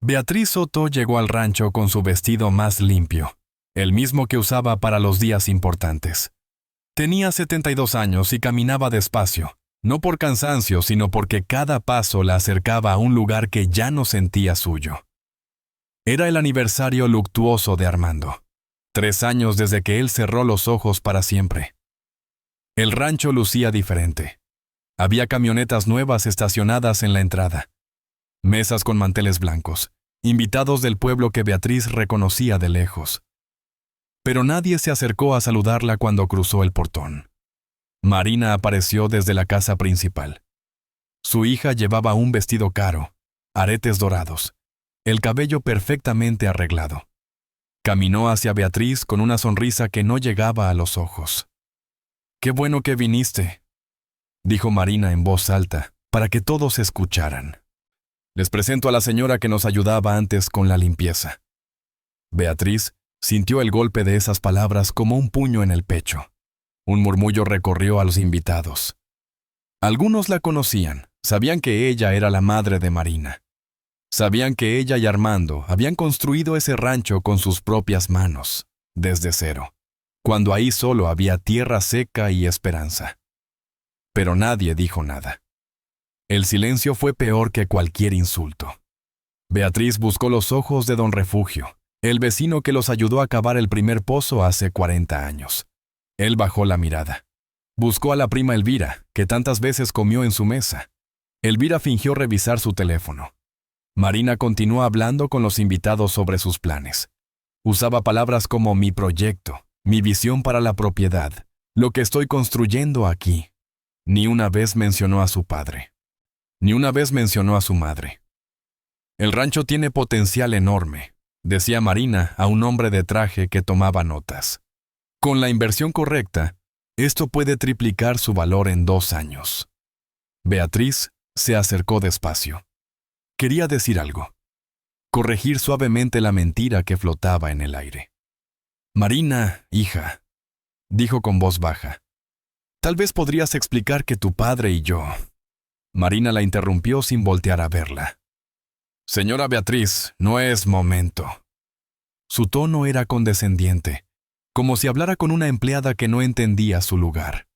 Beatriz Soto llegó al rancho con su vestido más limpio, el mismo que usaba para los días importantes. Tenía 72 años y caminaba despacio, no por cansancio, sino porque cada paso la acercaba a un lugar que ya no sentía suyo. Era el aniversario luctuoso de Armando. 3 años desde que él cerró los ojos para siempre. El rancho lucía diferente. Había camionetas nuevas estacionadas en la entrada, mesas con manteles blancos, invitados del pueblo que Beatriz reconocía de lejos. Pero nadie se acercó a saludarla cuando cruzó el portón. Marina apareció desde la casa principal. Su hija llevaba un vestido caro, aretes dorados, el cabello perfectamente arreglado. Caminó hacia Beatriz con una sonrisa que no llegaba a los ojos. «Qué bueno que viniste», dijo Marina en voz alta, para que todos escucharan. «Les presento a la señora que nos ayudaba antes con la limpieza». Beatriz sintió el golpe de esas palabras como un puño en el pecho. Un murmullo recorrió a los invitados. Algunos la conocían, sabían que ella era la madre de Marina. Sabían que ella y Armando habían construido ese rancho con sus propias manos, desde cero, cuando ahí solo había tierra seca y esperanza. Pero nadie dijo nada. El silencio fue peor que cualquier insulto. Beatriz buscó los ojos de don Refugio, el vecino que los ayudó a cavar el primer pozo hace 40 años. Él bajó la mirada. Buscó a la prima Elvira, que tantas veces comió en su mesa. Elvira fingió revisar su teléfono. Marina continuó hablando con los invitados sobre sus planes. Usaba palabras como mi proyecto, mi visión para la propiedad, lo que estoy construyendo aquí. Ni una vez mencionó a su padre. Ni una vez mencionó a su madre. El rancho tiene potencial enorme, decía Marina a un hombre de traje que tomaba notas. Con la inversión correcta, esto puede triplicar su valor en 2 años. Beatriz se acercó despacio. Quería decir algo. Corregir suavemente la mentira que flotaba en el aire. «Marina, hija», dijo con voz baja, «tal vez podrías explicar que tu padre y yo...» Marina la interrumpió sin voltear a verla. «Señora Beatriz, no es momento». Su tono era condescendiente, como si hablara con una empleada que no entendía su lugar.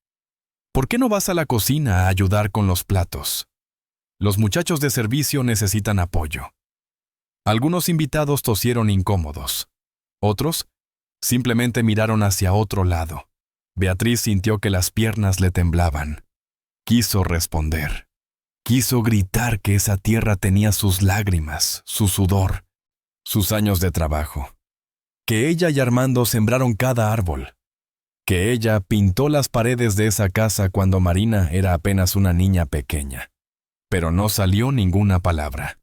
«¿Por qué no vas a la cocina a ayudar con los platos? Los muchachos de servicio necesitan apoyo». Algunos invitados tosieron incómodos. Otros simplemente miraron hacia otro lado. Beatriz sintió que las piernas le temblaban. Quiso responder. Quiso gritar que esa tierra tenía sus lágrimas, su sudor, sus años de trabajo. Que ella y Armando sembraron cada árbol. Que ella pintó las paredes de esa casa cuando Marina era apenas una niña pequeña. Pero no salió ninguna palabra.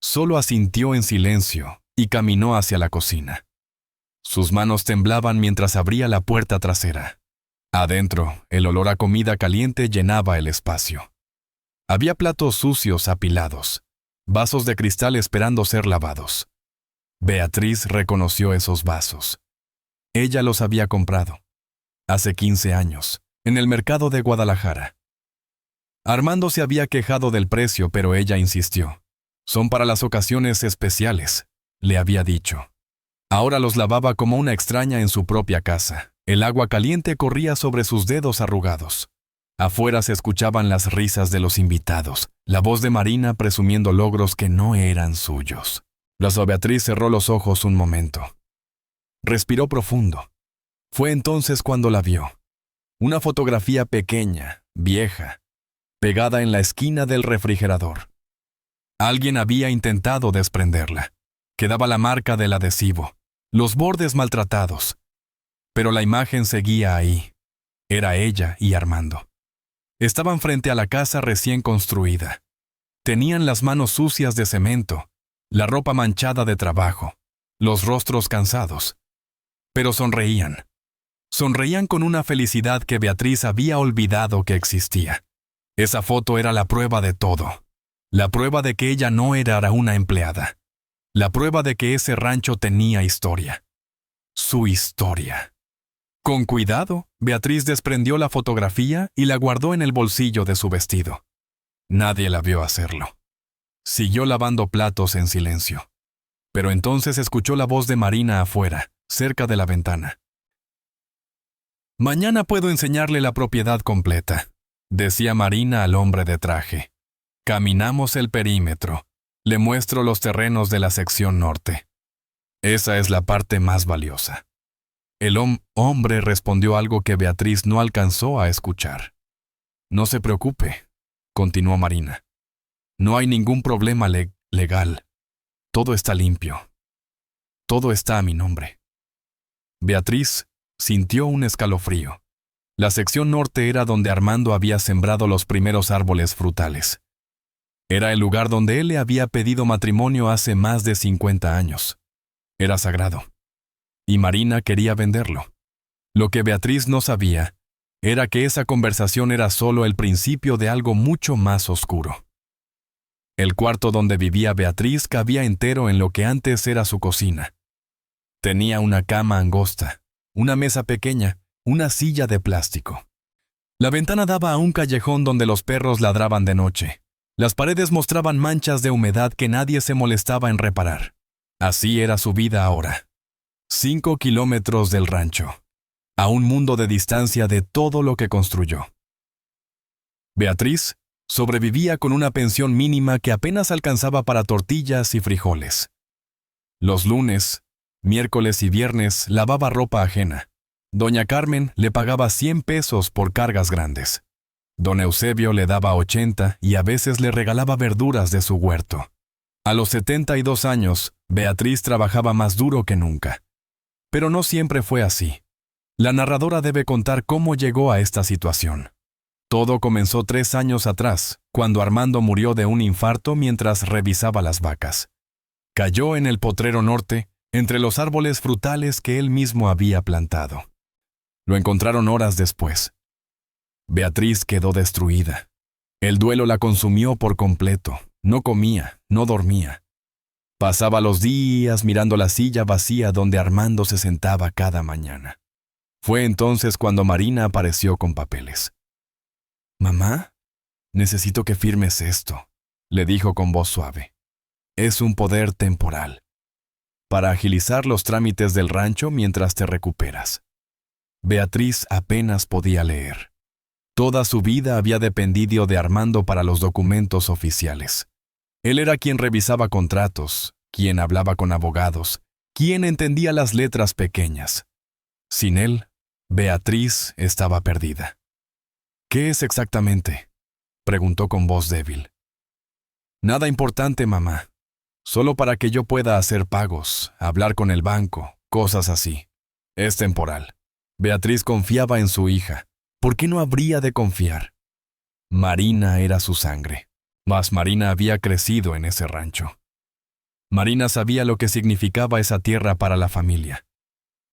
Solo asintió en silencio y caminó hacia la cocina. Sus manos temblaban mientras abría la puerta trasera. Adentro, el olor a comida caliente llenaba el espacio. Había platos sucios apilados, vasos de cristal esperando ser lavados. Beatriz reconoció esos vasos. Ella los había comprado, hace 15 años, en el mercado de Guadalajara. Armando se había quejado del precio, pero ella insistió. «Son para las ocasiones especiales», le había dicho. Ahora los lavaba como una extraña en su propia casa. El agua caliente corría sobre sus dedos arrugados. Afuera se escuchaban las risas de los invitados, la voz de Marina presumiendo logros que no eran suyos. La Beatriz cerró los ojos un momento. Respiró profundo. Fue entonces cuando la vio. Una fotografía pequeña, vieja, pegada en la esquina del refrigerador. Alguien había intentado desprenderla. Quedaba la marca del adhesivo, los bordes maltratados. Pero la imagen seguía ahí. Era ella y Armando. Estaban frente a la casa recién construida. Tenían las manos sucias de cemento, la ropa manchada de trabajo, los rostros cansados. Pero sonreían. Sonreían con una felicidad que Beatriz había olvidado que existía. Esa foto era la prueba de todo. La prueba de que ella no era una empleada. La prueba de que ese rancho tenía historia. Su historia. Con cuidado, Beatriz desprendió la fotografía y la guardó en el bolsillo de su vestido. Nadie la vio hacerlo. Siguió lavando platos en silencio. Pero entonces escuchó la voz de Marina afuera, cerca de la ventana. «Mañana puedo enseñarle la propiedad completa», decía Marina al hombre de traje. «Caminamos el perímetro. Le muestro los terrenos de la sección norte. Esa es la parte más valiosa». El hombre respondió algo que Beatriz no alcanzó a escuchar. «No se preocupe», continuó Marina. «No hay ningún problema legal. Todo está limpio. Todo está a mi nombre». Beatriz sintió un escalofrío. La sección norte era donde Armando había sembrado los primeros árboles frutales. Era el lugar donde él le había pedido matrimonio hace más de 50 años. Era sagrado. Y Marina quería venderlo. Lo que Beatriz no sabía era que esa conversación era solo el principio de algo mucho más oscuro. El cuarto donde vivía Beatriz cabía entero en lo que antes era su cocina. Tenía una cama angosta, una mesa pequeña, una silla de plástico. La ventana daba a un callejón donde los perros ladraban de noche. Las paredes mostraban manchas de humedad que nadie se molestaba en reparar. Así era su vida ahora. 5 kilómetros del rancho, a un mundo de distancia de todo lo que construyó. Beatriz sobrevivía con una pensión mínima que apenas alcanzaba para tortillas y frijoles. Los lunes, miércoles y viernes lavaba ropa ajena. Doña Carmen le pagaba 100 pesos por cargas grandes. Don Eusebio le daba 80 y a veces le regalaba verduras de su huerto. A los 72 años, Beatriz trabajaba más duro que nunca. Pero no siempre fue así. La narradora debe contar cómo llegó a esta situación. Todo comenzó 3 años atrás, cuando Armando murió de un infarto mientras revisaba las vacas. Cayó en el potrero norte, entre los árboles frutales que él mismo había plantado. Lo encontraron horas después. Beatriz quedó destruida. El duelo la consumió por completo. No comía, no dormía. Pasaba los días mirando la silla vacía donde Armando se sentaba cada mañana. Fue entonces cuando Marina apareció con papeles. «Mamá, necesito que firmes esto», le dijo con voz suave. «Es un poder temporal, para agilizar los trámites del rancho mientras te recuperas». Beatriz apenas podía leer. Toda su vida había dependido de Armando para los documentos oficiales. Él era quien revisaba contratos, quien hablaba con abogados, quien entendía las letras pequeñas. Sin él, Beatriz estaba perdida. «¿Qué es exactamente?», preguntó con voz débil. «Nada importante, mamá. Solo para que yo pueda hacer pagos, hablar con el banco, cosas así. Es temporal». Beatriz confiaba en su hija. ¿Por qué no habría de confiar? Marina era su sangre, mas Marina había crecido en ese rancho. Marina sabía lo que significaba esa tierra para la familia.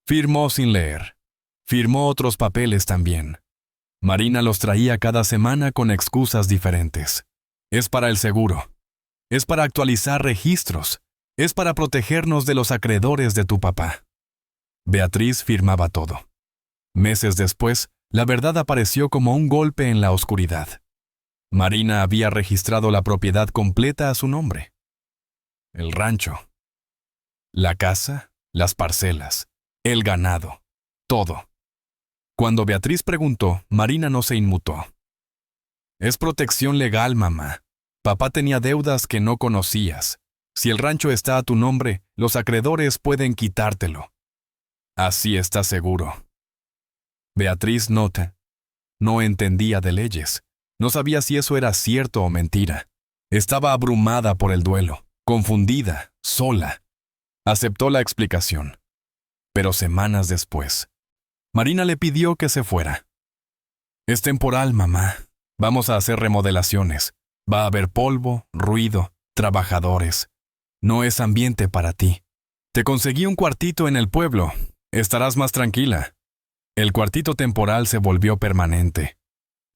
Firmó sin leer. Firmó otros papeles también. Marina los traía cada semana con excusas diferentes. Es para el seguro. Es para actualizar registros. Es para protegernos de los acreedores de tu papá. Beatriz firmaba todo. Meses después, la verdad apareció como un golpe en la oscuridad. Marina había registrado la propiedad completa a su nombre. El rancho, la casa, las parcelas, el ganado, todo. Cuando Beatriz preguntó, Marina no se inmutó. «Es protección legal, mamá. Papá tenía deudas que no conocías. Si el rancho está a tu nombre, los acreedores pueden quitártelo. Así está seguro». Beatriz no entendía de leyes. No sabía si eso era cierto o mentira. Estaba abrumada por el duelo, confundida, sola. Aceptó la explicación. Pero semanas después, Marina le pidió que se fuera. «Es temporal, mamá. Vamos a hacer remodelaciones. Va a haber polvo, ruido, trabajadores. No es ambiente para ti. Te conseguí un cuartito en el pueblo. Estarás más tranquila». El cuartito temporal se volvió permanente.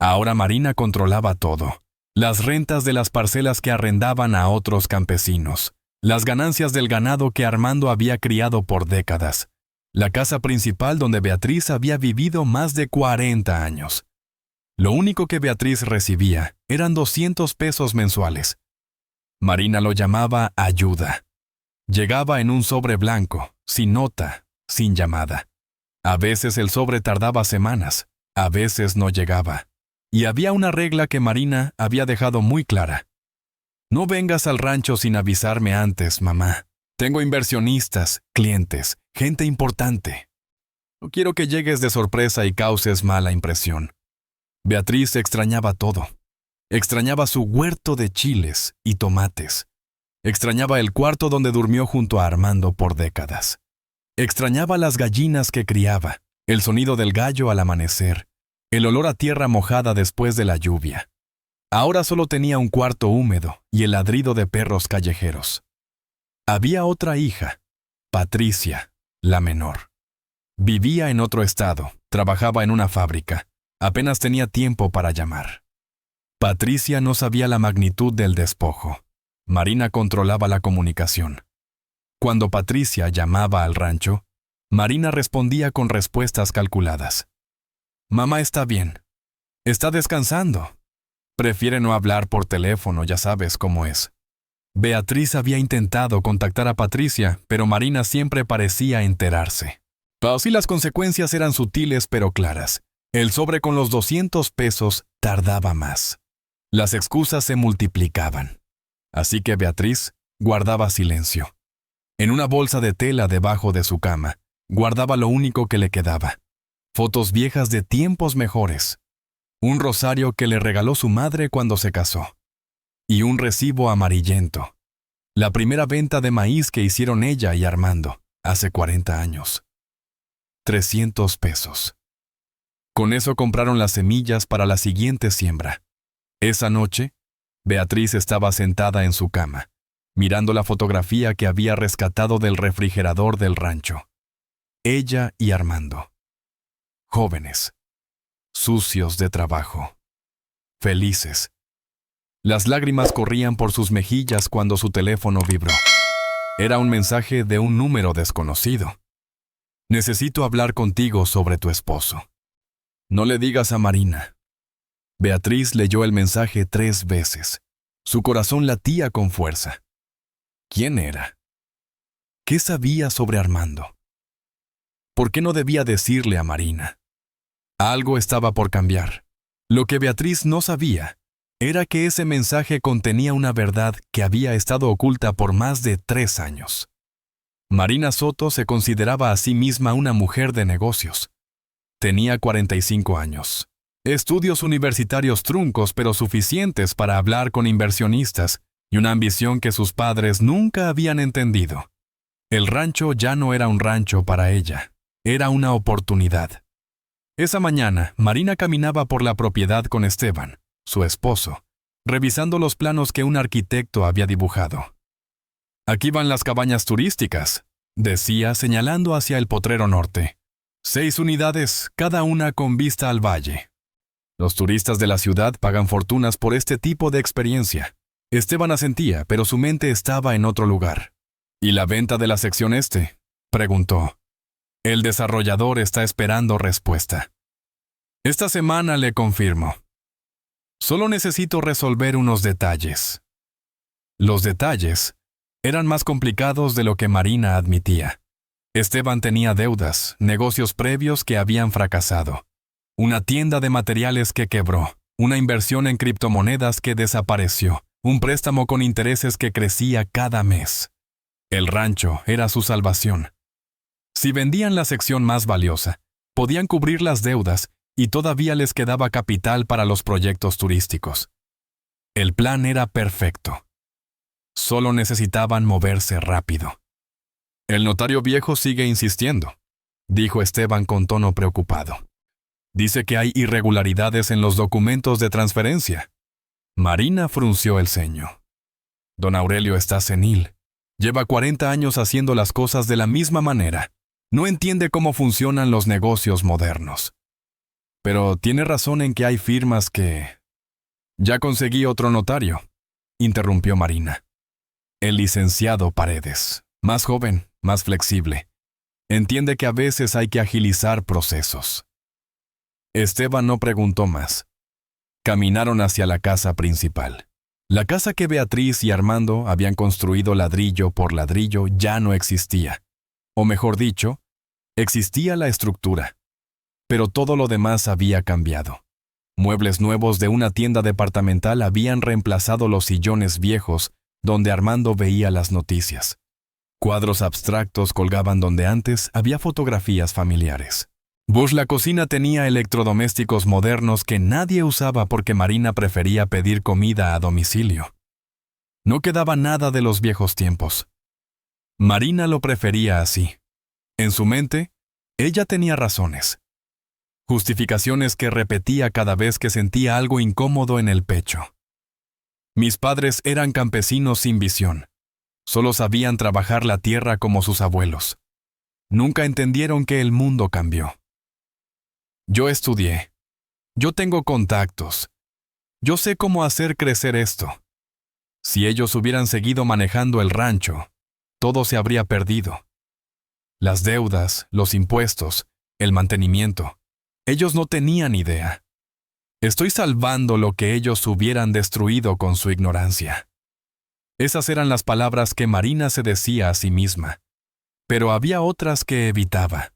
Ahora Marina controlaba todo. Las rentas de las parcelas que arrendaban a otros campesinos. Las ganancias del ganado que Armando había criado por décadas. La casa principal donde Beatriz había vivido más de 40 años. Lo único que Beatriz recibía eran 200 pesos mensuales. Marina lo llamaba ayuda. Llegaba en un sobre blanco, sin nota, sin llamada. A veces el sobre tardaba semanas, a veces no llegaba. Y había una regla que Marina había dejado muy clara. No vengas al rancho sin avisarme antes, mamá. Tengo inversionistas, clientes, gente importante. No quiero que llegues de sorpresa y causes mala impresión. Beatriz extrañaba todo. Extrañaba su huerto de chiles y tomates. Extrañaba el cuarto donde durmió junto a Armando por décadas. Extrañaba las gallinas que criaba, el sonido del gallo al amanecer, el olor a tierra mojada después de la lluvia. Ahora solo tenía un cuarto húmedo y el ladrido de perros callejeros. Había otra hija, Patricia, la menor. Vivía en otro estado, trabajaba en una fábrica. Apenas tenía tiempo para llamar. Patricia no sabía la magnitud del despojo. Marina controlaba la comunicación. Cuando Patricia llamaba al rancho, Marina respondía con respuestas calculadas. Mamá está bien. Está descansando. Prefiere no hablar por teléfono, ya sabes cómo es. Beatriz había intentado contactar a Patricia, pero Marina siempre parecía enterarse. Así las consecuencias eran sutiles pero claras. El sobre con los 200 pesos tardaba más. Las excusas se multiplicaban. Así que Beatriz guardaba silencio. En una bolsa de tela debajo de su cama, guardaba lo único que le quedaba. Fotos viejas de tiempos mejores. Un rosario que le regaló su madre cuando se casó. Y un recibo amarillento. La primera venta de maíz que hicieron ella y Armando, hace 40 años. 300 pesos. Con eso compraron las semillas para la siguiente siembra. Esa noche, Beatriz estaba sentada en su cama, mirando la fotografía que había rescatado del refrigerador del rancho. Ella y Armando. Jóvenes. Sucios de trabajo. Felices. Las lágrimas corrían por sus mejillas cuando su teléfono vibró. Era un mensaje de un número desconocido. Necesito hablar contigo sobre tu esposo. No le digas a Marina. Beatriz leyó el mensaje 3 veces. Su corazón latía con fuerza. ¿Quién era? ¿Qué sabía sobre Armando? ¿Por qué no debía decirle a Marina? Algo estaba por cambiar. Lo que Beatriz no sabía era que ese mensaje contenía una verdad que había estado oculta por más de 3 años. Marina Soto se consideraba a sí misma una mujer de negocios. Tenía 45 años. Estudios universitarios truncos pero suficientes para hablar con inversionistas y una ambición que sus padres nunca habían entendido. El rancho ya no era un rancho para ella, era una oportunidad. Esa mañana, Marina caminaba por la propiedad con Esteban, su esposo, revisando los planos que un arquitecto había dibujado. Aquí van las cabañas turísticas, decía señalando hacia el potrero norte. 6 unidades, cada una con vista al valle. Los turistas de la ciudad pagan fortunas por este tipo de experiencia. Esteban asentía, pero su mente estaba en otro lugar. ¿Y la venta de la sección este?, preguntó. El desarrollador está esperando respuesta. Esta semana le confirmo. Solo necesito resolver unos detalles. Los detalles eran más complicados de lo que Marina admitía. Esteban tenía deudas, negocios previos que habían fracasado. Una tienda de materiales que quebró, una inversión en criptomonedas que desapareció, un préstamo con intereses que crecía cada mes. El rancho era su salvación. Si vendían la sección más valiosa, podían cubrir las deudas y todavía les quedaba capital para los proyectos turísticos. El plan era perfecto. Solo necesitaban moverse rápido. El notario viejo sigue insistiendo, dijo Esteban con tono preocupado. Dice que hay irregularidades en los documentos de transferencia. Marina frunció el ceño. Don Aurelio está senil. Lleva 40 años haciendo las cosas de la misma manera. No entiende cómo funcionan los negocios modernos. Pero tiene razón en que hay firmas que... Ya conseguí otro notario, interrumpió Marina. El licenciado Paredes, más joven, más flexible. Entiende que a veces hay que agilizar procesos. Esteban no preguntó más. Caminaron hacia la casa principal. La casa que Beatriz y Armando habían construido ladrillo por ladrillo ya no existía. O mejor dicho, existía la estructura. Pero todo lo demás había cambiado. Muebles nuevos de una tienda departamental habían reemplazado los sillones viejos donde Armando veía las noticias. Cuadros abstractos colgaban donde antes había fotografías familiares. La cocina tenía electrodomésticos modernos que nadie usaba porque Marina prefería pedir comida a domicilio. No quedaba nada de los viejos tiempos. Marina lo prefería así. En su mente, ella tenía razones. Justificaciones que repetía cada vez que sentía algo incómodo en el pecho. Mis padres eran campesinos sin visión. Solo sabían trabajar la tierra como sus abuelos. Nunca entendieron que el mundo cambió. Yo estudié. Yo tengo contactos. Yo sé cómo hacer crecer esto. Si ellos hubieran seguido manejando el rancho, todo se habría perdido. Las deudas, los impuestos, el mantenimiento. Ellos no tenían idea. Estoy salvando lo que ellos hubieran destruido con su ignorancia. Esas eran las palabras que Marina se decía a sí misma. Pero había otras que evitaba.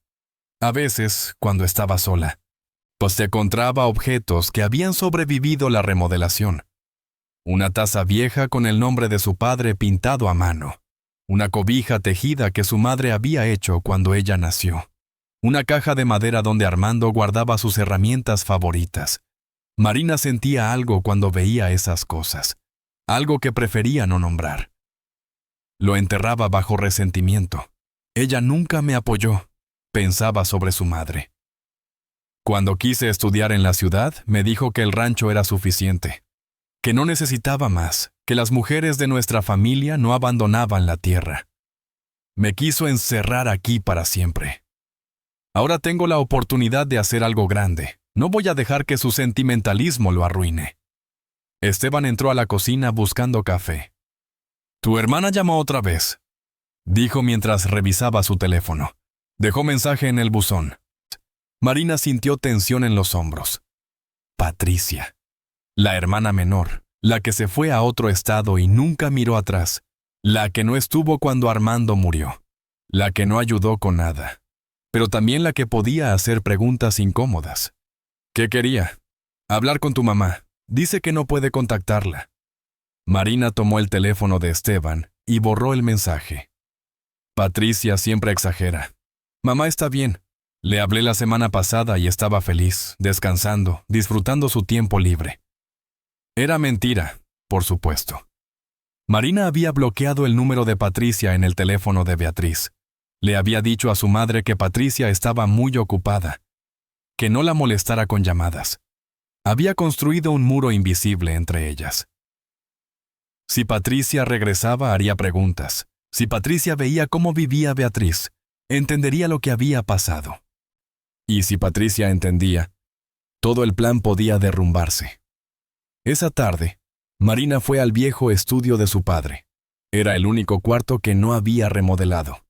A veces, cuando estaba sola, pues se encontraba objetos que habían sobrevivido la remodelación. Una taza vieja con el nombre de su padre pintado a mano. Una cobija tejida que su madre había hecho cuando ella nació. Una caja de madera donde Armando guardaba sus herramientas favoritas. Marina sentía algo cuando veía esas cosas. Algo que prefería no nombrar. Lo enterraba bajo resentimiento. Ella nunca me apoyó, pensaba sobre su madre. Cuando quise estudiar en la ciudad, me dijo que el rancho era suficiente, que no necesitaba más, que las mujeres de nuestra familia no abandonaban la tierra. Me quiso encerrar aquí para siempre. Ahora tengo la oportunidad de hacer algo grande. No voy a dejar que su sentimentalismo lo arruine. Esteban entró a la cocina buscando café. «Tu hermana llamó otra vez», dijo mientras revisaba su teléfono. Dejó mensaje en el buzón. Marina sintió tensión en los hombros. Patricia, la hermana menor, la que se fue a otro estado y nunca miró atrás, la que no estuvo cuando Armando murió, la que no ayudó con nada, pero también la que podía hacer preguntas incómodas. ¿Qué quería? Hablar con tu mamá. Dice que no puede contactarla. Marina tomó el teléfono de Esteban y borró el mensaje. Patricia siempre exagera. Mamá está bien. Le hablé la semana pasada y estaba feliz, descansando, disfrutando su tiempo libre. Era mentira, por supuesto. Marina había bloqueado el número de Patricia en el teléfono de Beatriz. Le había dicho a su madre que Patricia estaba muy ocupada, que no la molestara con llamadas. Había construido un muro invisible entre ellas. Si Patricia regresaba, haría preguntas. Si Patricia veía cómo vivía Beatriz, entendería lo que había pasado. Y si Patricia entendía, todo el plan podía derrumbarse. Esa tarde, Marina fue al viejo estudio de su padre. Era el único cuarto que no había remodelado.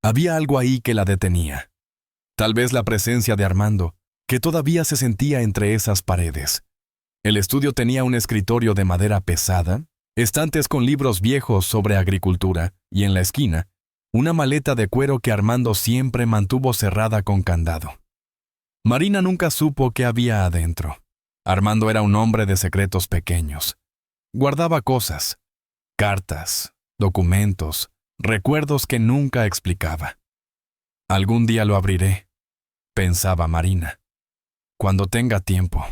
Había algo ahí que la detenía. Tal vez la presencia de Armando, que todavía se sentía entre esas paredes. El estudio tenía un escritorio de madera pesada, estantes con libros viejos sobre agricultura y en la esquina, una maleta de cuero que Armando siempre mantuvo cerrada con candado. Marina nunca supo qué había adentro. Armando era un hombre de secretos pequeños. Guardaba cosas, cartas, documentos, recuerdos que nunca explicaba. Algún día lo abriré, pensaba Marina, cuando tenga tiempo.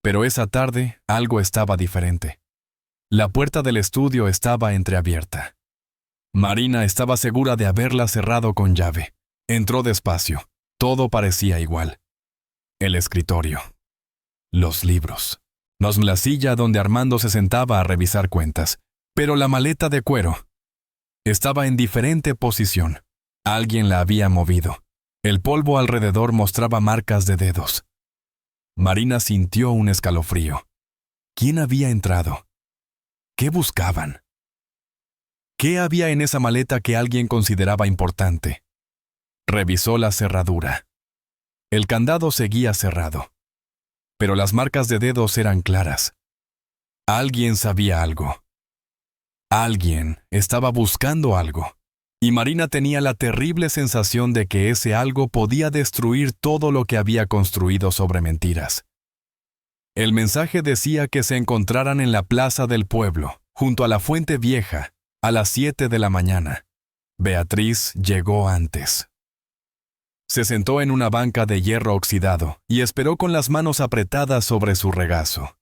Pero esa tarde algo estaba diferente. La puerta del estudio estaba entreabierta. Marina estaba segura de haberla cerrado con llave. Entró despacio. Todo parecía igual. El escritorio. Los libros. La silla donde Armando se sentaba a revisar cuentas. Pero la maleta de cuero estaba en diferente posición. Alguien la había movido. El polvo alrededor mostraba marcas de dedos. Marina sintió un escalofrío. ¿Quién había entrado? ¿Qué buscaban? ¿Qué había en esa maleta que alguien consideraba importante? Revisó la cerradura. El candado seguía cerrado. Pero las marcas de dedos eran claras. Alguien sabía algo. Alguien estaba buscando algo. Y Marina tenía la terrible sensación de que ese algo podía destruir todo lo que había construido sobre mentiras. El mensaje decía que se encontraran en la plaza del pueblo, junto a la fuente vieja, a las 7 de la mañana. Beatriz llegó antes. Se sentó en una banca de hierro oxidado y esperó con las manos apretadas sobre su regazo.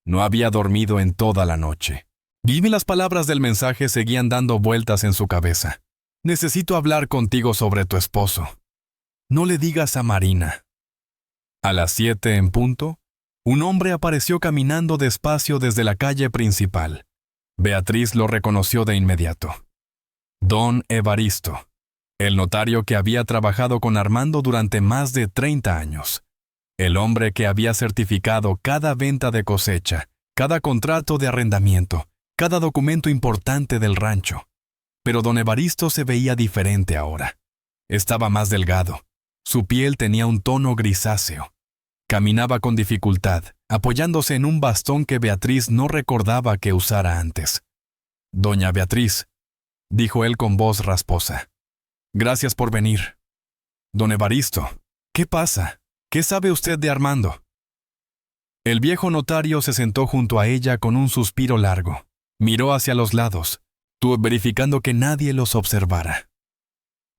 No había dormido en toda la noche. Y las palabras del mensaje seguían dando vueltas en su cabeza. Necesito hablar contigo sobre tu esposo. No le digas a Marina. A las 7 en punto, un hombre apareció caminando despacio desde la calle principal. Beatriz lo reconoció de inmediato. Don Evaristo, el notario que había trabajado con Armando durante más de 30 años. El hombre que había certificado cada venta de cosecha, cada contrato de arrendamiento, cada documento importante del rancho. Pero don Evaristo se veía diferente ahora. Estaba más delgado. Su piel tenía un tono grisáceo. Caminaba con dificultad, apoyándose en un bastón que Beatriz no recordaba que usara antes. «Doña Beatriz», dijo él con voz rasposa. «Gracias por venir». «Don Evaristo, ¿qué pasa? ¿Qué sabe usted de Armando?» El viejo notario se sentó junto a ella con un suspiro largo. Miró hacia los lados, verificando que nadie los observara.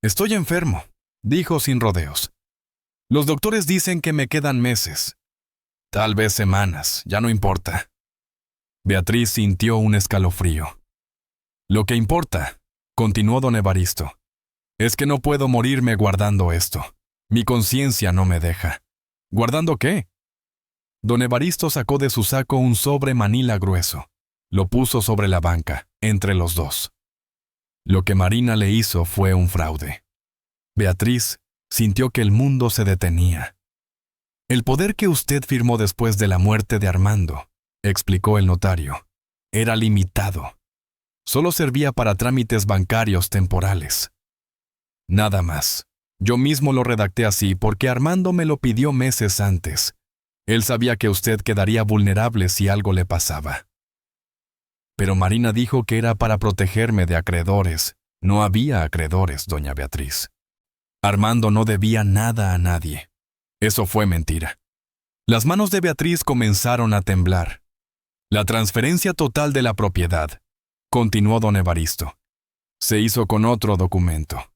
«Estoy enfermo», dijo sin rodeos. «Los doctores dicen que me quedan meses. Tal vez semanas, ya no importa». Beatriz sintió un escalofrío. «Lo que importa», continuó don Evaristo, «es que no puedo morirme guardando esto. Mi conciencia no me deja». «¿Guardando qué?» Don Evaristo sacó de su saco un sobre manila grueso. Lo puso sobre la banca, entre los dos. Lo que Marina le hizo fue un fraude. Beatriz sintió que el mundo se detenía. «El poder que usted firmó después de la muerte de Armando», explicó el notario, «era limitado. Solo servía para trámites bancarios temporales. Nada más. Yo mismo lo redacté así porque Armando me lo pidió meses antes. Él sabía que usted quedaría vulnerable si algo le pasaba». Pero Marina dijo que era para protegerme de acreedores. No había acreedores, doña Beatriz. Armando no debía nada a nadie. Eso fue mentira. Las manos de Beatriz comenzaron a temblar. «La transferencia total de la propiedad», continuó don Evaristo, «se hizo con otro documento.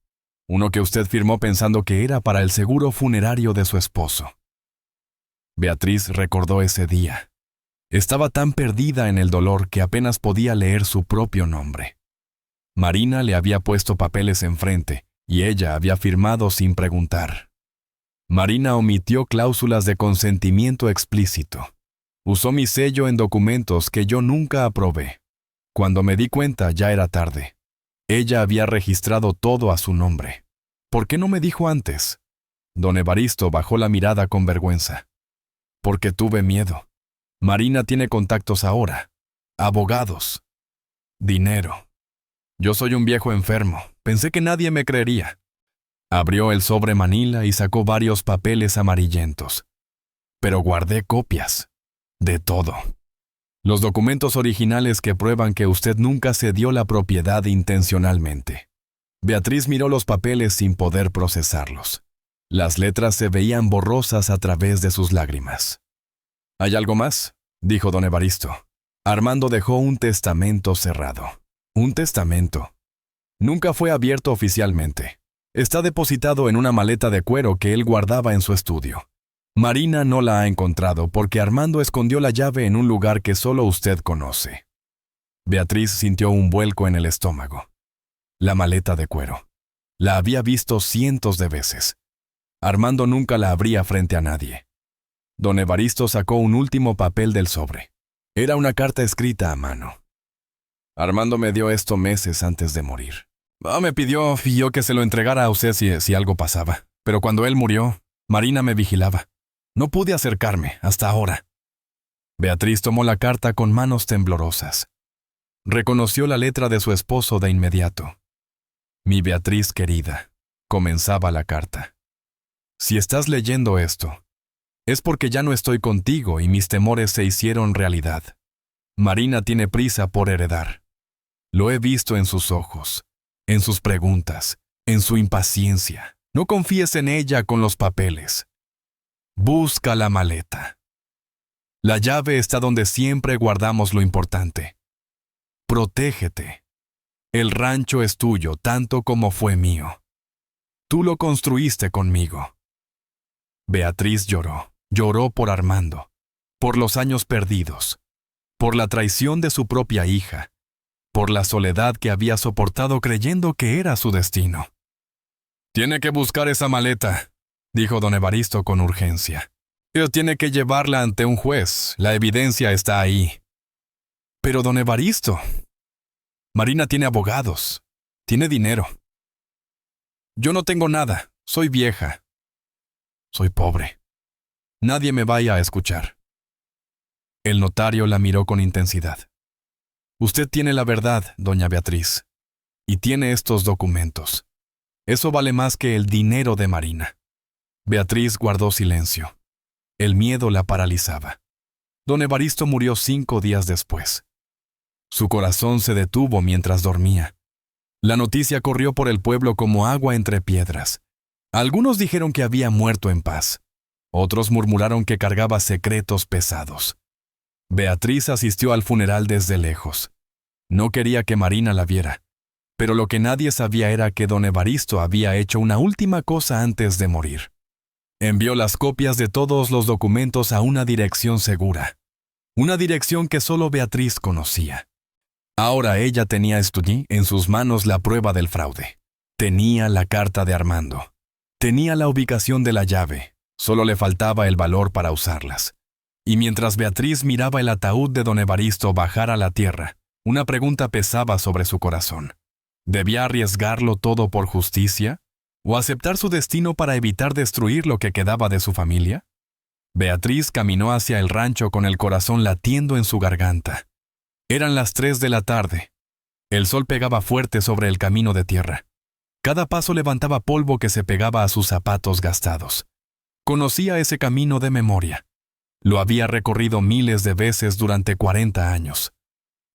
Uno que usted firmó pensando que era para el seguro funerario de su esposo». Beatriz recordó ese día. Estaba tan perdida en el dolor que apenas podía leer su propio nombre. Marina le había puesto papeles enfrente y ella había firmado sin preguntar. Marina omitió cláusulas de consentimiento explícito. Usó mi sello en documentos que yo nunca aprobé. Cuando me di cuenta ya era tarde. Ella había registrado todo a su nombre. ¿Por qué no me dijo antes? Don Evaristo bajó la mirada con vergüenza. Porque tuve miedo. Marina tiene contactos ahora, abogados, dinero. Yo soy un viejo enfermo, pensé que nadie me creería. Abrió el sobre manila y sacó varios papeles amarillentos. Pero guardé copias, de todo. Los documentos originales que prueban que usted nunca cedió la propiedad intencionalmente. Beatriz miró los papeles sin poder procesarlos. Las letras se veían borrosas a través de sus lágrimas. «¿Hay algo más?», dijo don Evaristo. Armando dejó un testamento cerrado. «¿Un testamento? Nunca fue abierto oficialmente. Está depositado en una maleta de cuero que él guardaba en su estudio. Marina no la ha encontrado porque Armando escondió la llave en un lugar que solo usted conoce». Beatriz sintió un vuelco en el estómago. La maleta de cuero. La había visto cientos de veces. Armando nunca la abría frente a nadie. Don Evaristo sacó un último papel del sobre. Era una carta escrita a mano. «Armando me dio esto meses antes de morir. Me pidió que se lo entregara a usted si algo pasaba. Pero cuando él murió, Marina me vigilaba. No pude acercarme hasta ahora». Beatriz tomó la carta con manos temblorosas. Reconoció la letra de su esposo de inmediato. «Mi Beatriz querida», comenzaba la carta. «Si estás leyendo esto, es porque ya no estoy contigo y mis temores se hicieron realidad. Marina tiene prisa por heredar. Lo he visto en sus ojos, en sus preguntas, en su impaciencia. No confíes en ella con los papeles. Busca la maleta. La llave está donde siempre guardamos lo importante. Protégete. El rancho es tuyo tanto como fue mío. Tú lo construiste conmigo. Beatriz lloró. Lloró por Armando, por los años perdidos, por la traición de su propia hija, por la soledad que había soportado creyendo que era su destino. «Tiene que buscar esa maleta», dijo don Evaristo con urgencia. «Pero tiene que llevarla ante un juez. La evidencia está ahí». «Pero don Evaristo, Marina tiene abogados, tiene dinero. Yo no tengo nada, soy vieja, soy pobre. Nadie me vaya a escuchar». El notario la miró con intensidad. «Usted tiene la verdad, doña Beatriz, y tiene estos documentos. Eso vale más que el dinero de Marina». Beatriz guardó silencio. El miedo la paralizaba. Don Evaristo murió 5 días después. Su corazón se detuvo mientras dormía. La noticia corrió por el pueblo como agua entre piedras. Algunos dijeron que había muerto en paz. Otros murmuraron que cargaba secretos pesados. Beatriz asistió al funeral desde lejos. No quería que Marina la viera, pero lo que nadie sabía era que don Evaristo había hecho una última cosa antes de morir. Envió las copias de todos los documentos a una dirección segura, una dirección que solo Beatriz conocía. Ahora ella tenía en sus manos la prueba del fraude. Tenía la carta de Armando. Tenía la ubicación de la llave. Solo le faltaba el valor para usarlas. Y mientras Beatriz miraba el ataúd de don Evaristo bajar a la tierra, una pregunta pesaba sobre su corazón. ¿Debía arriesgarlo todo por justicia? ¿O aceptar su destino para evitar destruir lo que quedaba de su familia? Beatriz caminó hacia el rancho con el corazón latiendo en su garganta. Eran las 3 de la tarde. El sol pegaba fuerte sobre el camino de tierra. Cada paso levantaba polvo que se pegaba a sus zapatos gastados. Conocía ese camino de memoria. Lo había recorrido miles de veces durante 40 años.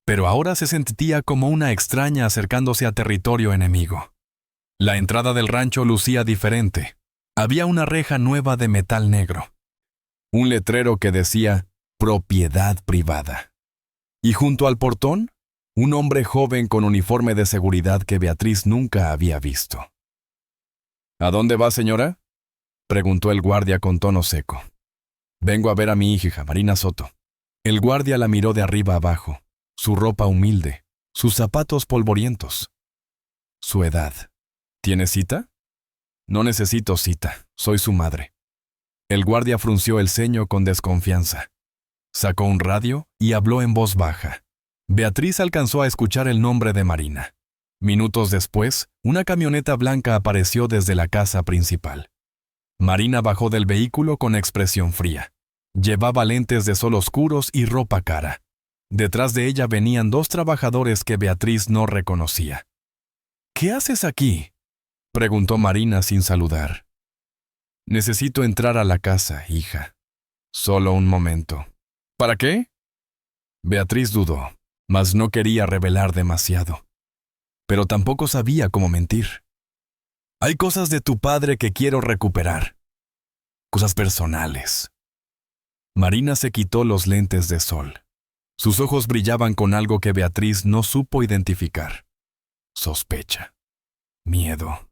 Pero ahora se sentía como una extraña acercándose a territorio enemigo. La entrada del rancho lucía diferente. Había una reja nueva de metal negro. Un letrero que decía «Propiedad privada». Y junto al portón, un hombre joven con uniforme de seguridad que Beatriz nunca había visto. «¿A dónde va, señora?», preguntó el guardia con tono seco. «Vengo a ver a mi hija, Marina Soto». El guardia la miró de arriba abajo, su ropa humilde, sus zapatos polvorientos. Su edad. «¿Tiene cita?». «No necesito cita, soy su madre». El guardia frunció el ceño con desconfianza. Sacó un radio y habló en voz baja. Beatriz alcanzó a escuchar el nombre de Marina. Minutos después, una camioneta blanca apareció desde la casa principal. Marina bajó del vehículo con expresión fría. Llevaba lentes de sol oscuros y ropa cara. Detrás de ella venían 2 trabajadores que Beatriz no reconocía. «¿Qué haces aquí?», preguntó Marina sin saludar. «Necesito entrar a la casa, hija. Solo un momento». «¿Para qué?». Beatriz dudó, mas no quería revelar demasiado. Pero tampoco sabía cómo mentir. «Hay cosas de tu padre que quiero recuperar. Cosas personales». Marina se quitó los lentes de sol. Sus ojos brillaban con algo que Beatriz no supo identificar. Sospecha. Miedo.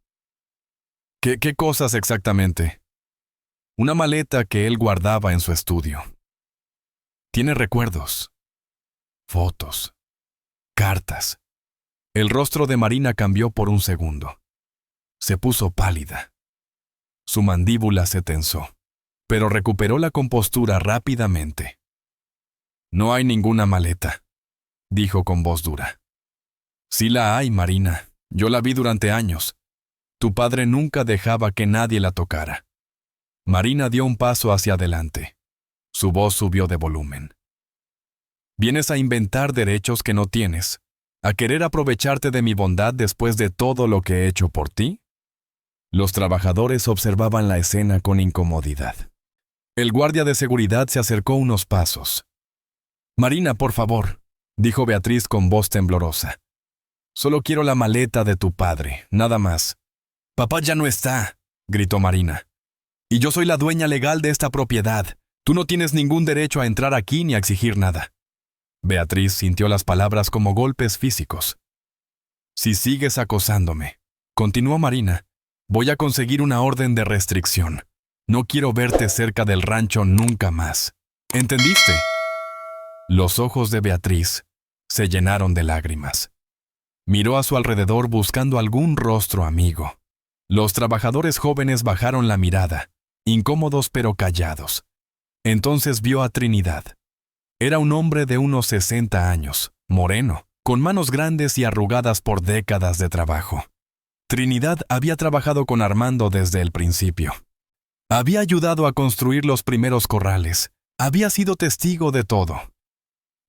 ¿Qué cosas exactamente? Una maleta que él guardaba en su estudio. Tiene recuerdos. Fotos. Cartas. El rostro de Marina cambió por un segundo. Se puso pálida. Su mandíbula se tensó, pero recuperó la compostura rápidamente. «No hay ninguna maleta», dijo con voz dura. «Sí la hay, Marina. Yo la vi durante años. Tu padre nunca dejaba que nadie la tocara». Marina dio un paso hacia adelante. Su voz subió de volumen. «¿Vienes a inventar derechos que no tienes? ¿A querer aprovecharte de mi bondad después de todo lo que he hecho por ti?». Los trabajadores observaban la escena con incomodidad. El guardia de seguridad se acercó unos pasos. «Marina, por favor», dijo Beatriz con voz temblorosa. Solo quiero la maleta de tu padre, nada más. Papá ya no está, gritó Marina. Y yo soy la dueña legal de esta propiedad. Tú no tienes ningún derecho a entrar aquí ni a exigir nada. Beatriz sintió las palabras como golpes físicos. Si sigues acosándome, continuó Marina, voy a conseguir una orden de restricción. No quiero verte cerca del rancho nunca más. ¿Entendiste? Los ojos de Beatriz se llenaron de lágrimas. Miró a su alrededor buscando algún rostro amigo. Los trabajadores jóvenes bajaron la mirada, incómodos pero callados. Entonces vio a Trinidad. Era un hombre de unos 60 años, moreno, con manos grandes y arrugadas por décadas de trabajo. Trinidad había trabajado con Armando desde el principio. Había ayudado a construir los primeros corrales. Había sido testigo de todo.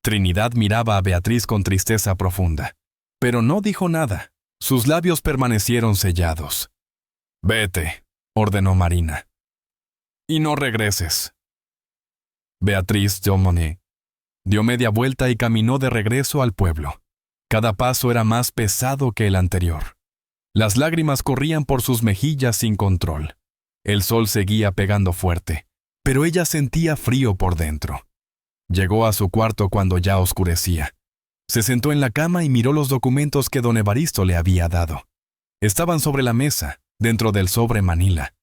Trinidad miraba a Beatriz con tristeza profunda, pero no dijo nada. Sus labios permanecieron sellados. «Vete», ordenó Marina. «Y no regreses». Beatriz Jomonet dio media vuelta y caminó de regreso al pueblo. Cada paso era más pesado que el anterior. Las lágrimas corrían por sus mejillas sin control. El sol seguía pegando fuerte, pero ella sentía frío por dentro. Llegó a su cuarto cuando ya oscurecía. Se sentó en la cama y miró los documentos que don Evaristo le había dado. Estaban sobre la mesa, dentro del sobre manila.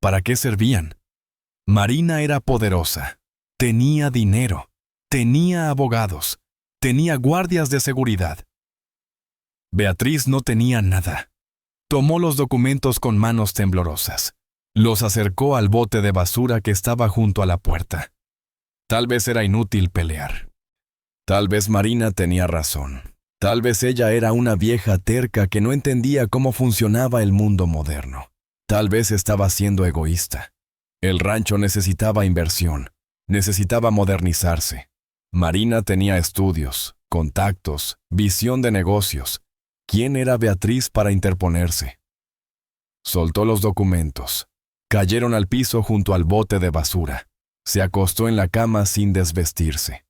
¿Para qué servían? Marina era poderosa. Tenía dinero. Tenía abogados. Tenía guardias de seguridad. Beatriz no tenía nada. Tomó los documentos con manos temblorosas. Los acercó al bote de basura que estaba junto a la puerta. Tal vez era inútil pelear. Tal vez Marina tenía razón. Tal vez ella era una vieja terca que no entendía cómo funcionaba el mundo moderno. Tal vez estaba siendo egoísta. El rancho necesitaba inversión. Necesitaba modernizarse. Marina tenía estudios, contactos, visión de negocios. ¿Quién era Beatriz para interponerse? Soltó los documentos. Cayeron al piso junto al bote de basura. Se acostó en la cama sin desvestirse.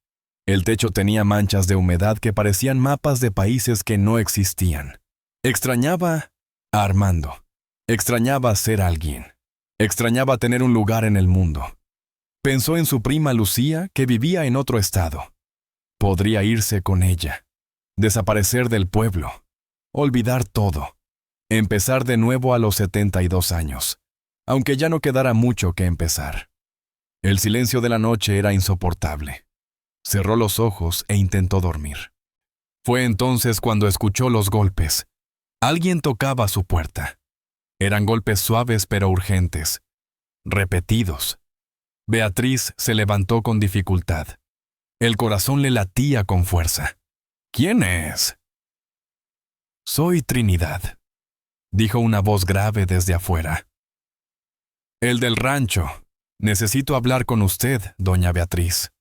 El techo tenía manchas de humedad que parecían mapas de países que no existían. Extrañaba a Armando. Extrañaba ser alguien. Extrañaba tener un lugar en el mundo. Pensó en su prima Lucía, que vivía en otro estado. Podría irse con ella. Desaparecer del pueblo. Olvidar todo. Empezar de nuevo a los 72 años. Aunque ya no quedara mucho que empezar. El silencio de la noche era insoportable. Cerró los ojos e intentó dormir. Fue entonces cuando escuchó los golpes. Alguien tocaba su puerta. Eran golpes suaves pero urgentes. Repetidos. Beatriz se levantó con dificultad. El corazón le latía con fuerza. ¿Quién es? Soy Trinidad, dijo una voz grave desde afuera. El del rancho. Necesito hablar con usted, doña Beatriz.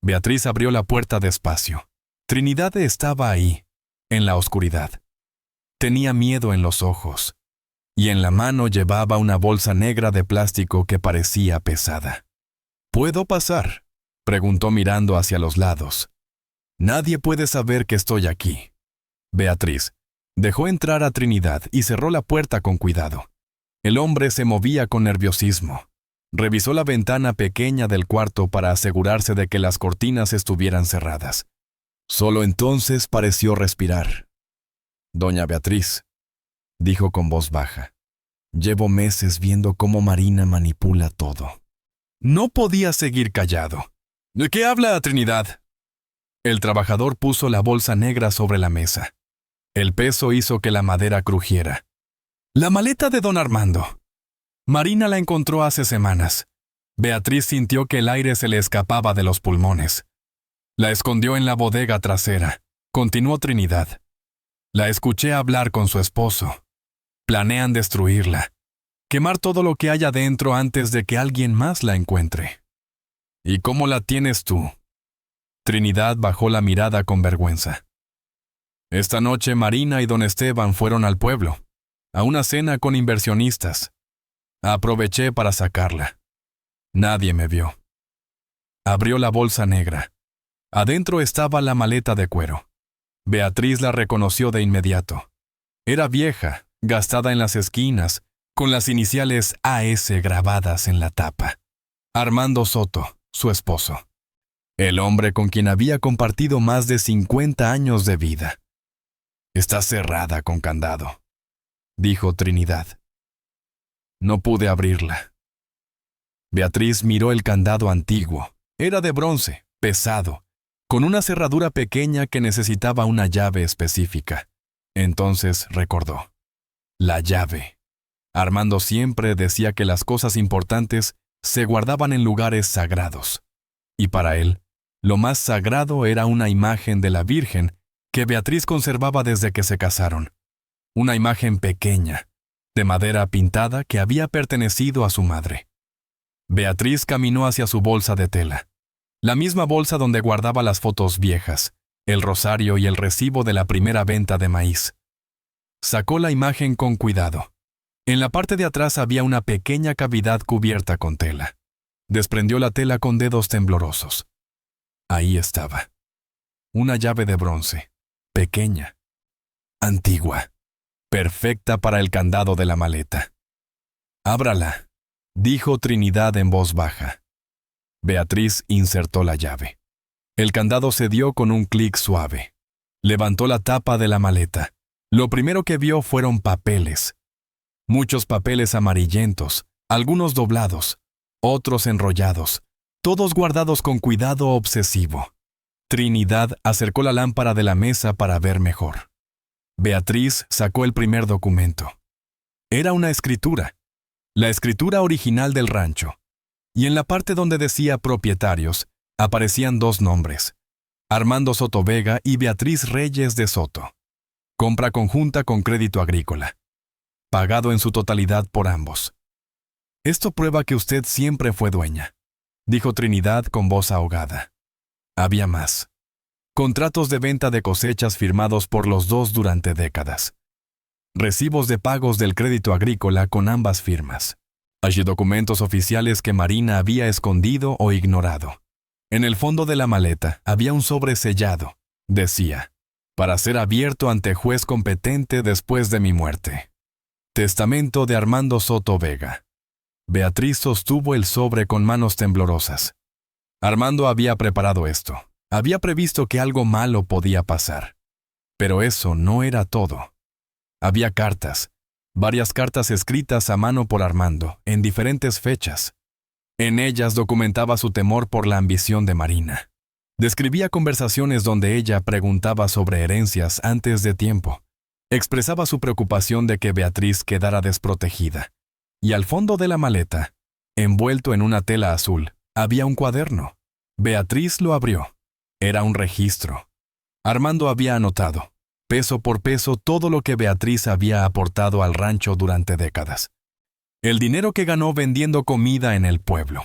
Beatriz abrió la puerta despacio. Trinidad estaba ahí, en la oscuridad. Tenía miedo en los ojos, y en la mano llevaba una bolsa negra de plástico que parecía pesada. ¿Puedo pasar?, preguntó mirando hacia los lados. Nadie puede saber que estoy aquí. Beatriz dejó entrar a Trinidad y cerró la puerta con cuidado. El hombre se movía con nerviosismo. Revisó la ventana pequeña del cuarto para asegurarse de que las cortinas estuvieran cerradas. Solo entonces pareció respirar. «Doña Beatriz», dijo con voz baja, «llevo meses viendo cómo Marina manipula todo». No podía seguir callado. «¿De qué habla, Trinidad?». El trabajador puso la bolsa negra sobre la mesa. El peso hizo que la madera crujiera. «La maleta de don Armando». Marina la encontró hace semanas. Beatriz sintió que el aire se le escapaba de los pulmones. La escondió en la bodega trasera. Continuó Trinidad. La escuché hablar con su esposo. Planean destruirla. Quemar todo lo que haya dentro antes de que alguien más la encuentre. ¿Y cómo la tienes tú? Trinidad bajó la mirada con vergüenza. Esta noche Marina y don Esteban fueron al pueblo, a una cena con inversionistas. Aproveché para sacarla. Nadie me vio. Abrió la bolsa negra. Adentro estaba la maleta de cuero. Beatriz la reconoció de inmediato. Era vieja, gastada en las esquinas, con las iniciales AS grabadas en la tapa. Armando Soto, su esposo. El hombre con quien había compartido más de 50 años de vida. «Está cerrada con candado», dijo Trinidad. No pude abrirla. Beatriz miró el candado antiguo. Era de bronce, pesado, con una cerradura pequeña que necesitaba una llave específica. Entonces recordó. La llave. Armando siempre decía que las cosas importantes se guardaban en lugares sagrados. Y para él, lo más sagrado era una imagen de la Virgen que Beatriz conservaba desde que se casaron. Una imagen pequeña, de madera pintada que había pertenecido a su madre. Beatriz caminó hacia su bolsa de tela, la misma bolsa donde guardaba las fotos viejas, el rosario y el recibo de la primera venta de maíz. Sacó la imagen con cuidado. En la parte de atrás había una pequeña cavidad cubierta con tela. Desprendió la tela con dedos temblorosos. Ahí estaba. Una llave de bronce, pequeña, antigua, perfecta para el candado de la maleta. «Ábrala», dijo Trinidad en voz baja. Beatriz insertó la llave. El candado cedió con un clic suave. Levantó la tapa de la maleta. Lo primero que vio fueron papeles. Muchos papeles amarillentos, algunos doblados, otros enrollados, todos guardados con cuidado obsesivo. Trinidad acercó la lámpara de la mesa para ver mejor. Beatriz sacó el primer documento. Era una escritura, la escritura original del rancho, y en la parte donde decía propietarios aparecían dos nombres, Armando Soto Vega y Beatriz Reyes de Soto. Compra conjunta con crédito agrícola. Pagado en su totalidad por ambos. «Esto prueba que usted siempre fue dueña», dijo Trinidad con voz ahogada. Había más. Contratos de venta de cosechas firmados por los dos durante décadas. Recibos de pagos del crédito agrícola con ambas firmas. Allí documentos oficiales que Marina había escondido o ignorado. En el fondo de la maleta había un sobre sellado. Decía, «Para ser abierto ante juez competente después de mi muerte». Testamento de Armando Soto Vega. Beatriz sostuvo el sobre con manos temblorosas. Armando había preparado esto. Había previsto que algo malo podía pasar. Pero eso no era todo. Había cartas, varias cartas escritas a mano por Armando, en diferentes fechas. En ellas documentaba su temor por la ambición de Marina. Describía conversaciones donde ella preguntaba sobre herencias antes de tiempo. Expresaba su preocupación de que Beatriz quedara desprotegida. Y al fondo de la maleta, envuelto en una tela azul, había un cuaderno. Beatriz lo abrió. Era un registro. Armando había anotado, peso por peso, todo lo que Beatriz había aportado al rancho durante décadas. El dinero que ganó vendiendo comida en el pueblo.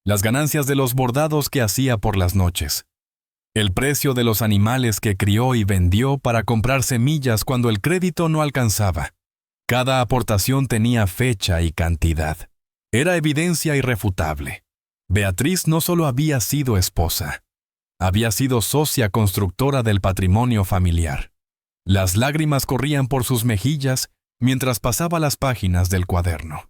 Las ganancias de los bordados que hacía por las noches. El precio de los animales que crió y vendió para comprar semillas cuando el crédito no alcanzaba. Cada aportación tenía fecha y cantidad. Era evidencia irrefutable. Beatriz no solo había sido esposa, había sido socia constructora del patrimonio familiar. Las lágrimas corrían por sus mejillas mientras pasaba las páginas del cuaderno.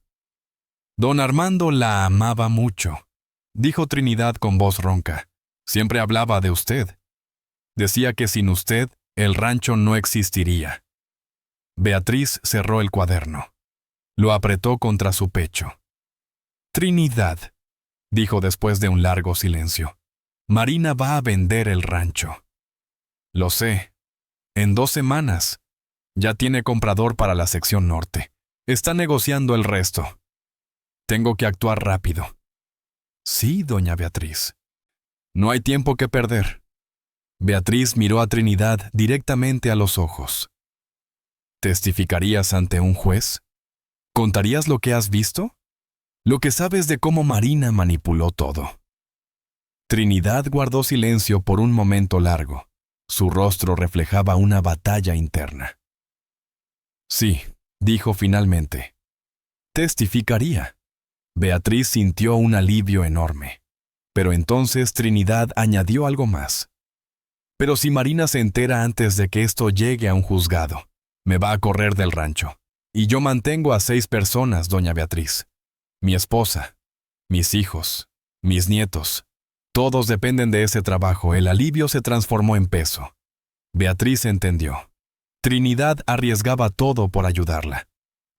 «Don Armando la amaba mucho», dijo Trinidad con voz ronca. «Siempre hablaba de usted. Decía que sin usted, el rancho no existiría». Beatriz cerró el cuaderno. Lo apretó contra su pecho. «Trinidad», dijo después de un largo silencio, «Marina va a vender el rancho». «Lo sé. En 2 semanas. Ya tiene comprador para la sección norte. Está negociando el resto. Tengo que actuar rápido». «Sí, doña Beatriz». «No hay tiempo que perder». Beatriz miró a Trinidad directamente a los ojos. ¿Testificarías ante un juez? ¿Contarías lo que has visto? Lo que sabes de cómo Marina manipuló todo. Trinidad guardó silencio por un momento largo. Su rostro reflejaba una batalla interna. «Sí», dijo finalmente. «Testificaría». Beatriz sintió un alivio enorme. Pero entonces Trinidad añadió algo más. Pero si Marina se entera antes de que esto llegue a un juzgado, me va a correr del rancho. Y yo mantengo a 6 personas, doña Beatriz. Mi esposa, mis hijos, mis nietos. Todos dependen de ese trabajo. El alivio se transformó en peso. Beatriz entendió. Trinidad arriesgaba todo por ayudarla.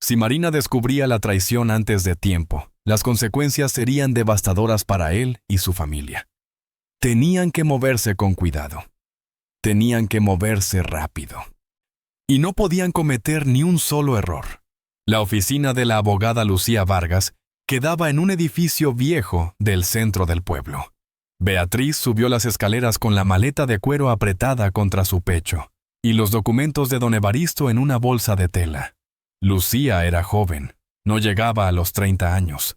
Si Marina descubría la traición antes de tiempo, las consecuencias serían devastadoras para él y su familia. Tenían que moverse con cuidado. Tenían que moverse rápido. Y no podían cometer ni un solo error. La oficina de la abogada Lucía Vargas quedaba en un edificio viejo del centro del pueblo. Beatriz subió las escaleras con la maleta de cuero apretada contra su pecho y los documentos de don Evaristo en una bolsa de tela. Lucía era joven, no llegaba a los 30 años.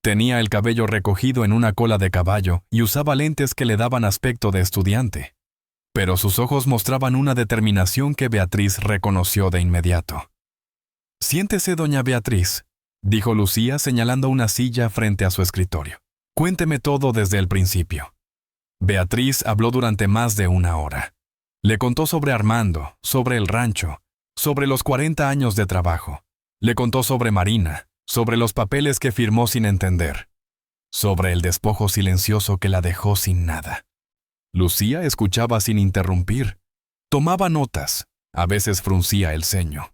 Tenía el cabello recogido en una cola de caballo y usaba lentes que le daban aspecto de estudiante. Pero sus ojos mostraban una determinación que Beatriz reconoció de inmediato. «Siéntese, doña Beatriz», dijo Lucía señalando una silla frente a su escritorio. «Cuénteme todo desde el principio». Beatriz habló durante más de 1 hora. Le contó sobre Armando, sobre el rancho, sobre los 40 años de trabajo. Le contó sobre Marina, sobre los papeles que firmó sin entender, sobre el despojo silencioso que la dejó sin nada. Lucía escuchaba sin interrumpir. Tomaba notas, a veces fruncía el ceño.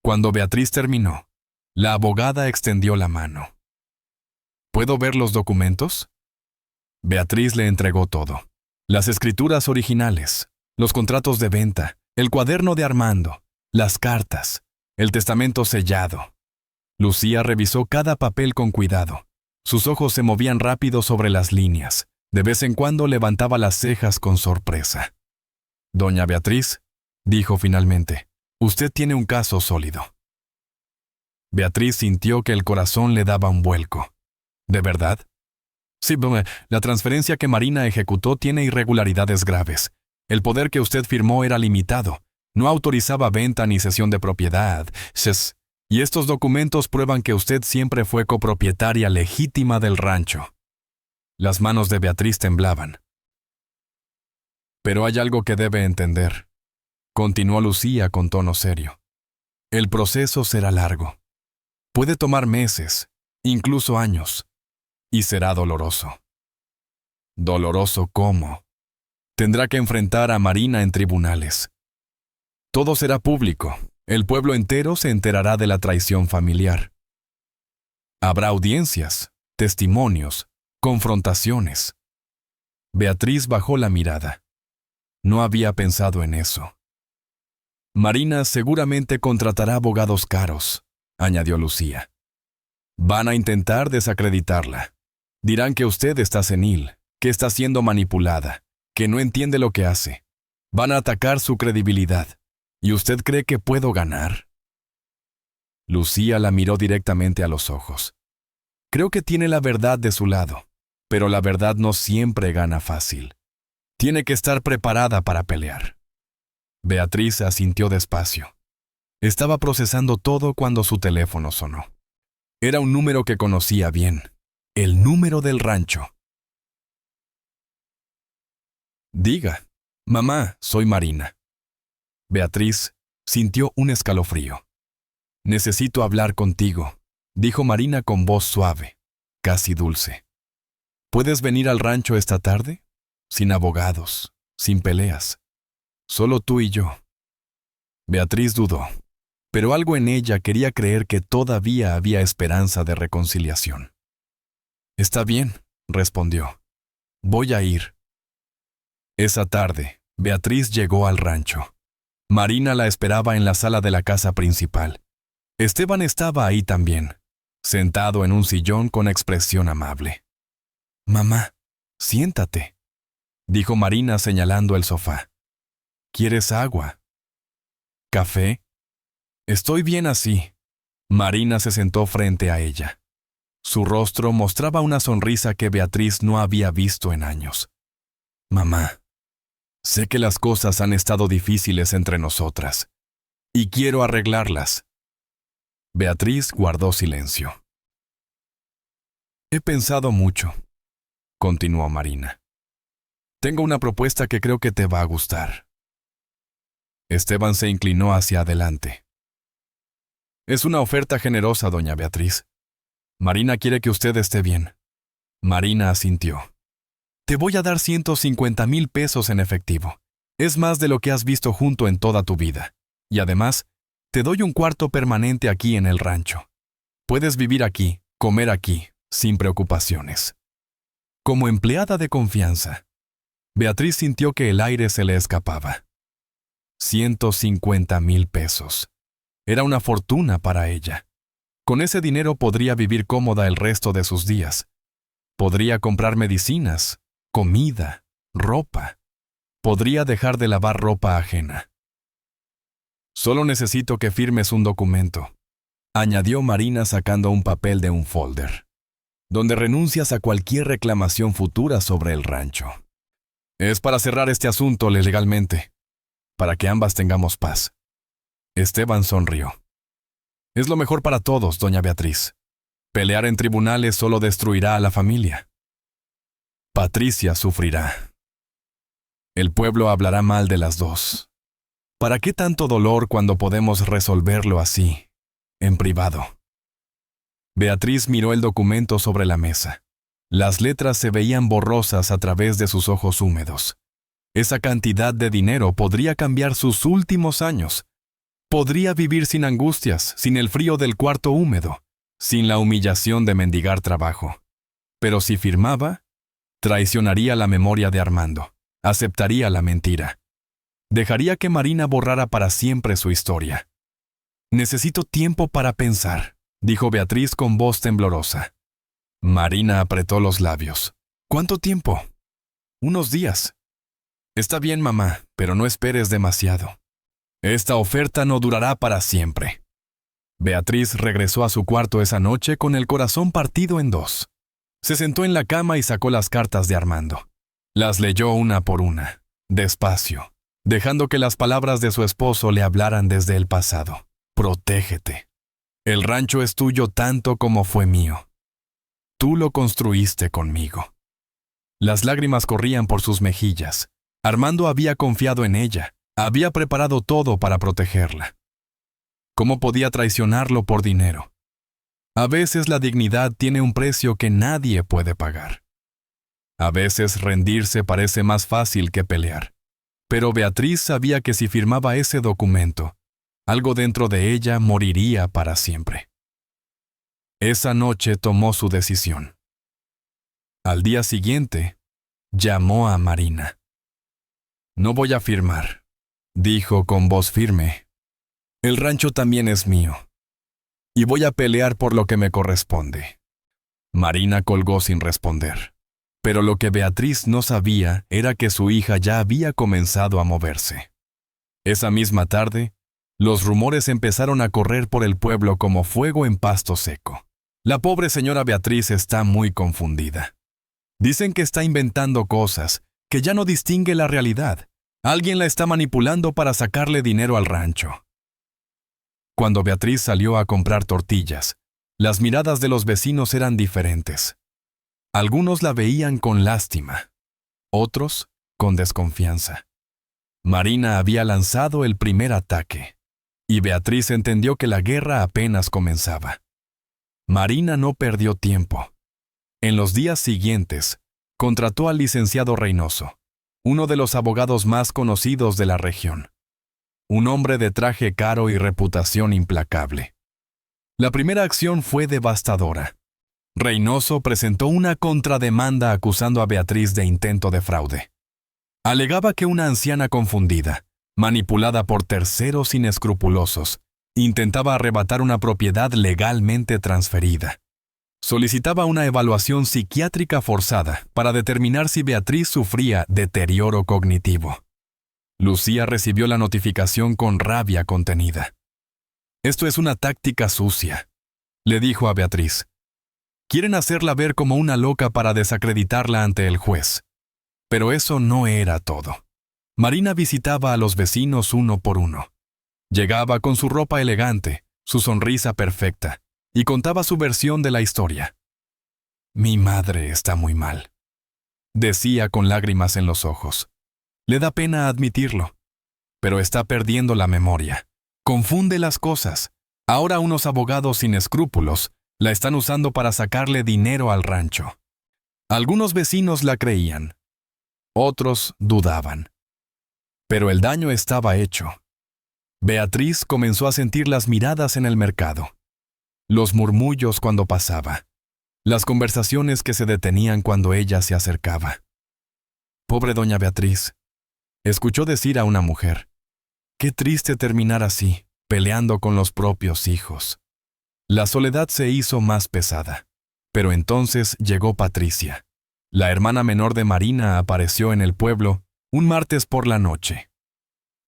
Cuando Beatriz terminó, la abogada extendió la mano. «¿Puedo ver los documentos?» Beatriz le entregó todo. Las escrituras originales, los contratos de venta, el cuaderno de Armando, las cartas, el testamento sellado. Lucía revisó cada papel con cuidado. Sus ojos se movían rápido sobre las líneas. De vez en cuando levantaba las cejas con sorpresa. «Doña Beatriz», dijo finalmente, «usted tiene un caso sólido». Beatriz sintió que el corazón le daba un vuelco. «¿De verdad?» «Sí, la transferencia que Marina ejecutó tiene irregularidades graves. El poder que usted firmó era limitado. No autorizaba venta ni cesión de propiedad. Y estos documentos prueban que usted siempre fue copropietaria legítima del rancho». Las manos de Beatriz temblaban. «Pero hay algo que debe entender», continuó Lucía con tono serio. «El proceso será largo. Puede tomar meses, incluso años, y será doloroso». «¿Doloroso cómo?» «Tendrá que enfrentar a Marina en tribunales. Todo será público. El pueblo entero se enterará de la traición familiar. Habrá audiencias, testimonios, confrontaciones». Beatriz bajó la mirada. No había pensado en eso. «Marina seguramente contratará abogados caros», añadió Lucía. «Van a intentar desacreditarla. Dirán que usted está senil, que está siendo manipulada, que no entiende lo que hace. Van a atacar su credibilidad. ¿Y usted cree que puedo ganar?» Lucía la miró directamente a los ojos. «Creo que tiene la verdad de su lado, pero la verdad no siempre gana fácil. Tiene que estar preparada para pelear». Beatriz asintió despacio. Estaba procesando todo cuando su teléfono sonó. Era un número que conocía bien. El número del rancho. «Diga». «Mamá, soy Marina». Beatriz sintió un escalofrío. «Necesito hablar contigo», dijo Marina con voz suave, casi dulce. «¿Puedes venir al rancho esta tarde? Sin abogados, sin peleas. Solo tú y yo». Beatriz dudó, pero algo en ella quería creer que todavía había esperanza de reconciliación. «Está bien», respondió. «Voy a ir». Esa tarde, Beatriz llegó al rancho. Marina la esperaba en la sala de la casa principal. Esteban estaba ahí también, sentado en un sillón con expresión amable. «Mamá, siéntate», dijo Marina señalando el sofá. «¿Quieres agua? ¿Café?» «Estoy bien así». Marina se sentó frente a ella. Su rostro mostraba una sonrisa que Beatriz no había visto en años. «Mamá, sé que las cosas han estado difíciles entre nosotras, y quiero arreglarlas». Beatriz guardó silencio. «He pensado mucho. continuó Marina. Tengo una propuesta que creo que te va a gustar. Esteban se inclinó hacia adelante. Es una oferta generosa, doña Beatriz. Marina quiere que usted esté bien. Marina asintió. Te voy a dar 150,000 pesos en efectivo. Es más de lo que has visto junto en toda tu vida. Y además, te doy un cuarto permanente aquí en el rancho. Puedes vivir aquí, comer aquí, sin preocupaciones. Como empleada de confianza, Beatriz sintió que el aire se le escapaba. 150,000 pesos. Era una fortuna para ella. Con ese dinero podría vivir cómoda el resto de sus días. Podría comprar medicinas, comida, ropa. Podría dejar de lavar ropa ajena. Solo necesito que firmes un documento, añadió Marina sacando un papel de un folder, donde renuncias a cualquier reclamación futura sobre el rancho. Es para cerrar este asunto legalmente, para que ambas tengamos paz. Esteban sonrió. Es lo mejor para todos, doña Beatriz. Pelear en tribunales solo destruirá a la familia. Patricia sufrirá. El pueblo hablará mal de las dos. ¿Para qué tanto dolor cuando podemos resolverlo así, en privado? Beatriz miró el documento sobre la mesa. Las letras se veían borrosas a través de sus ojos húmedos. Esa cantidad de dinero podría cambiar sus últimos años. Podría vivir sin angustias, sin el frío del cuarto húmedo, sin la humillación de mendigar trabajo. Pero si firmaba, traicionaría la memoria de Armando. Aceptaría la mentira. Dejaría que Marina borrara para siempre su historia. Necesito tiempo para pensar, dijo Beatriz con voz temblorosa. Marina apretó los labios. ¿Cuánto tiempo? Unos días. Está bien, mamá, pero no esperes demasiado. Esta oferta no durará para siempre. Beatriz regresó a su cuarto esa noche con el corazón partido en dos. Se sentó en la cama y sacó las cartas de Armando. Las leyó una por una, despacio, dejando que las palabras de su esposo le hablaran desde el pasado. Protégete. El rancho es tuyo tanto como fue mío. Tú lo construiste conmigo. Las lágrimas corrían por sus mejillas. Armando había confiado en ella, había preparado todo para protegerla. ¿Cómo podía traicionarlo por dinero? A veces la dignidad tiene un precio que nadie puede pagar. A veces rendirse parece más fácil que pelear. Pero Beatriz sabía que si firmaba ese documento, algo dentro de ella moriría para siempre. Esa noche tomó su decisión. Al día siguiente, llamó a Marina. No voy a firmar, dijo con voz firme. El rancho también es mío. Y voy a pelear por lo que me corresponde. Marina colgó sin responder. Pero lo que Beatriz no sabía era que su hija ya había comenzado a moverse. Esa misma tarde, los rumores empezaron a correr por el pueblo como fuego en pasto seco. La pobre señora Beatriz está muy confundida. Dicen que está inventando cosas, que ya no distingue la realidad. Alguien la está manipulando para sacarle dinero al rancho. Cuando Beatriz salió a comprar tortillas, las miradas de los vecinos eran diferentes. Algunos la veían con lástima, otros con desconfianza. Marina había lanzado el primer ataque, y Beatriz entendió que la guerra apenas comenzaba. Marina no perdió tiempo. En los días siguientes, contrató al licenciado Reynoso, uno de los abogados más conocidos de la región. Un hombre de traje caro y reputación implacable. La primera acción fue devastadora. Reynoso presentó una contrademanda acusando a Beatriz de intento de fraude. Alegaba que una anciana confundida, manipulada por terceros inescrupulosos, intentaba arrebatar una propiedad legalmente transferida. Solicitaba una evaluación psiquiátrica forzada para determinar si Beatriz sufría deterioro cognitivo. Lucía recibió la notificación con rabia contenida. «Esto es una táctica sucia», le dijo a Beatriz. «Quieren hacerla ver como una loca para desacreditarla ante el juez». Pero eso no era todo. Marina visitaba a los vecinos uno por uno. Llegaba con su ropa elegante, su sonrisa perfecta, y contaba su versión de la historia. «Mi madre está muy mal. decía con lágrimas en los ojos. Le da pena admitirlo, pero está perdiendo la memoria. Confunde las cosas. Ahora unos abogados sin escrúpulos la están usando para sacarle dinero al rancho. Algunos vecinos la creían. Otros dudaban. Pero el daño estaba hecho. Beatriz comenzó a sentir las miradas en el mercado, los murmullos cuando pasaba, las conversaciones que se detenían cuando ella se acercaba. Pobre doña Beatriz, escuchó decir a una mujer. Qué triste terminar así, peleando con los propios hijos. La soledad se hizo más pesada. Pero entonces llegó Patricia. La hermana menor de Marina apareció en el pueblo un martes por la noche.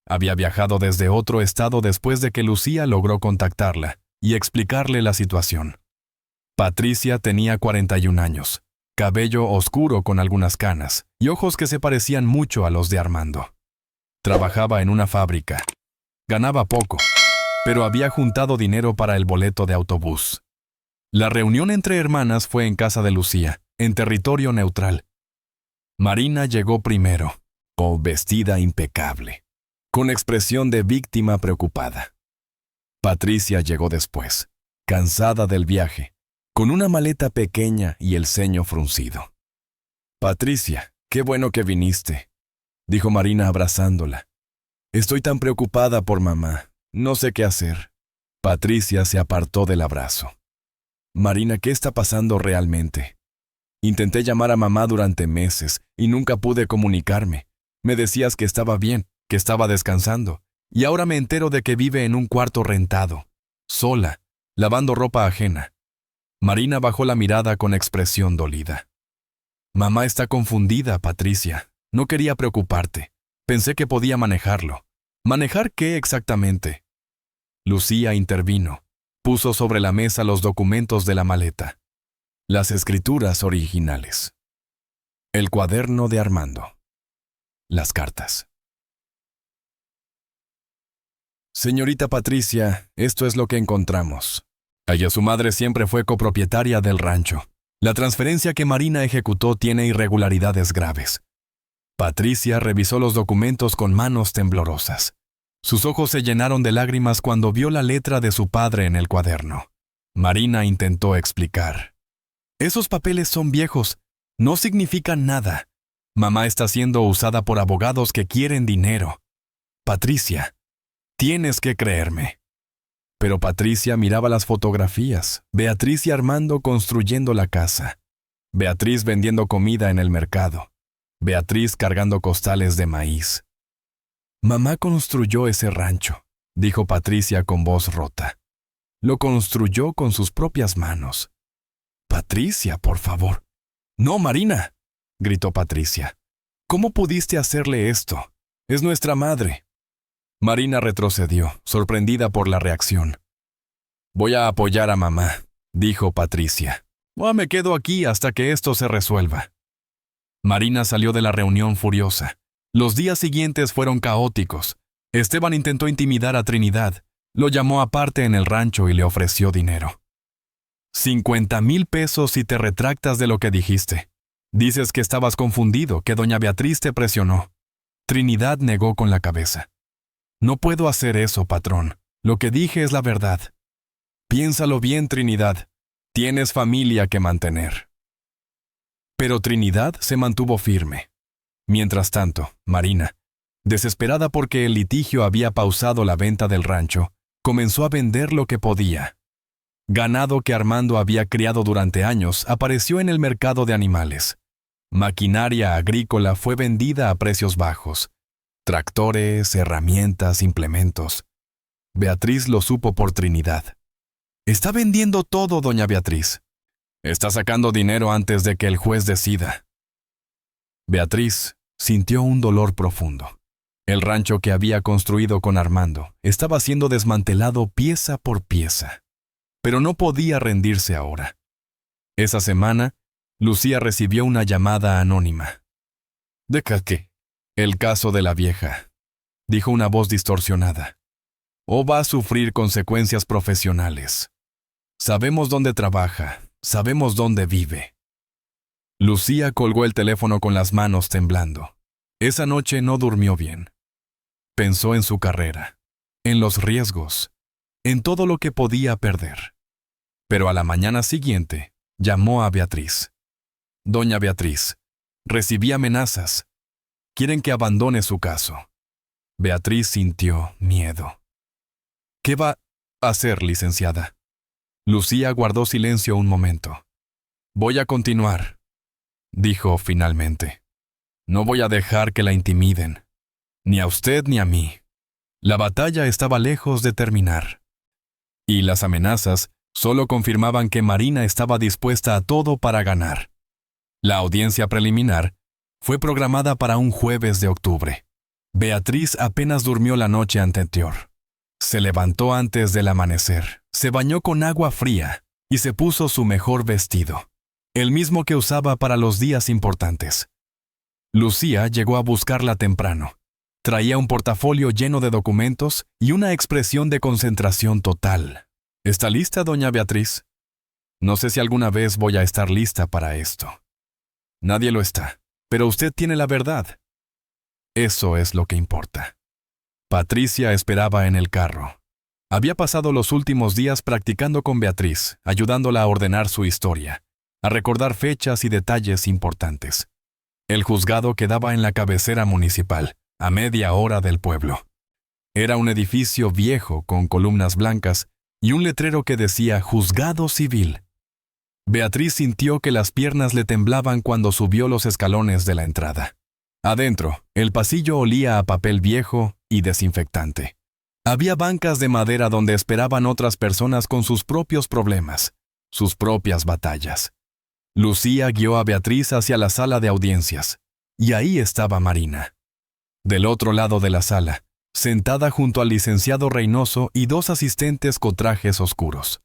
Había viajado desde otro estado después de que Lucía logró contactarla y explicarle la situación. Patricia tenía 41 años, cabello oscuro con algunas canas y ojos que se parecían mucho a los de Armando. Trabajaba en una fábrica. Ganaba poco, pero había juntado dinero para el boleto de autobús. La reunión entre hermanas fue en casa de Lucía, en territorio neutral. Marina llegó primero, vestida impecable, con expresión de víctima preocupada. Patricia llegó después, cansada del viaje, con una maleta pequeña y el ceño fruncido. «Patricia, qué bueno que viniste», dijo Marina abrazándola. «Estoy tan preocupada por mamá, no sé qué hacer». Patricia se apartó del abrazo. «Marina, ¿qué está pasando realmente? Intenté llamar a mamá durante meses y nunca pude comunicarme. Me decías que estaba bien, que estaba descansando, y ahora me entero de que vive en un cuarto rentado, sola, lavando ropa ajena». Marina bajó la mirada con expresión dolida. «Mamá está confundida, Patricia. No quería preocuparte. Pensé que podía manejarlo». «¿Manejar qué exactamente?». Lucía intervino. Puso sobre la mesa los documentos de la maleta. Las escrituras originales. El cuaderno de Armando. Las cartas. «Señorita Patricia, esto es lo que encontramos». Ella, su madre, siempre fue copropietaria del rancho. La transferencia que Marina ejecutó tiene irregularidades graves. Patricia revisó los documentos con manos temblorosas. Sus ojos se llenaron de lágrimas cuando vio la letra de su padre en el cuaderno. Marina intentó explicar. «Esos papeles son viejos. No significan nada. Mamá está siendo usada por abogados que quieren dinero. Patricia, tienes que creerme». Pero Patricia miraba las fotografías. Beatriz y Armando construyendo la casa. Beatriz vendiendo comida en el mercado. Beatriz cargando costales de maíz. «Mamá construyó ese rancho», dijo Patricia con voz rota. «Lo construyó con sus propias manos». «Patricia, por favor». «No, Marina», gritó Patricia. «¿Cómo pudiste hacerle esto? Es nuestra madre». Marina retrocedió, sorprendida por la reacción. «Voy a apoyar a mamá», dijo Patricia. «Me quedo aquí hasta que esto se resuelva». Marina salió de la reunión furiosa. Los días siguientes fueron caóticos. Esteban intentó intimidar a Trinidad. Lo llamó aparte en el rancho y le ofreció dinero. 50,000 pesos si te retractas de lo que dijiste. Dices que estabas confundido, que doña Beatriz te presionó. Trinidad negó con la cabeza. «No puedo hacer eso, patrón. Lo que dije es la verdad». «Piénsalo bien, Trinidad. Tienes familia que mantener». Pero Trinidad se mantuvo firme. Mientras tanto, Marina, desesperada porque el litigio había pausado la venta del rancho, comenzó a vender lo que podía. Ganado que Armando había criado durante años apareció en el mercado de animales. Maquinaria agrícola fue vendida a precios bajos. Tractores, herramientas, implementos. Beatriz lo supo por Trinidad. «Está vendiendo todo, doña Beatriz. Está sacando dinero antes de que el juez decida». Beatriz sintió un dolor profundo. El rancho que había construido con Armando estaba siendo desmantelado pieza por pieza. Pero no podía rendirse ahora. Esa semana, Lucía recibió una llamada anónima. «¿De qué?» «El caso de la vieja», dijo una voz distorsionada. «O va a sufrir consecuencias profesionales. Sabemos dónde trabaja, sabemos dónde vive». Lucía colgó el teléfono con las manos temblando. Esa noche no durmió bien. Pensó en su carrera, en los riesgos, en todo lo que podía perder. Pero a la mañana siguiente, llamó a Beatriz. Doña Beatriz, recibí amenazas. Quieren que abandone su caso. Beatriz sintió miedo. ¿Qué va a hacer, licenciada? Lucía guardó silencio un momento. Voy a continuar, dijo finalmente. No voy a dejar que la intimiden, ni a usted ni a mí. La batalla estaba lejos de terminar. Y las amenazas solo confirmaban que Marina estaba dispuesta a todo para ganar. La audiencia preliminar fue programada para un jueves de octubre. Beatriz apenas durmió la noche anterior. Se levantó antes del amanecer, se bañó con agua fría y se puso su mejor vestido, el mismo que usaba para los días importantes. Lucía llegó a buscarla temprano. Traía un portafolio lleno de documentos y una expresión de concentración total. ¿Está lista, doña Beatriz? No sé si alguna vez voy a estar lista para esto. Nadie lo está, pero usted tiene la verdad. Eso es lo que importa. Patricia esperaba en el carro. Había pasado los últimos días practicando con Beatriz, ayudándola a ordenar su historia, a recordar fechas y detalles importantes. El juzgado quedaba en la cabecera municipal, a media hora del pueblo. Era un edificio viejo con columnas blancas y un letrero que decía Juzgado Civil. Beatriz sintió que las piernas le temblaban cuando subió los escalones de la entrada. Adentro, el pasillo olía a papel viejo y desinfectante. Había bancas de madera donde esperaban otras personas con sus propios problemas, sus propias batallas. Lucía guió a Beatriz hacia la sala de audiencias, y ahí estaba Marina. Del otro lado de la sala, sentada junto al licenciado Reynoso y dos asistentes con trajes oscuros.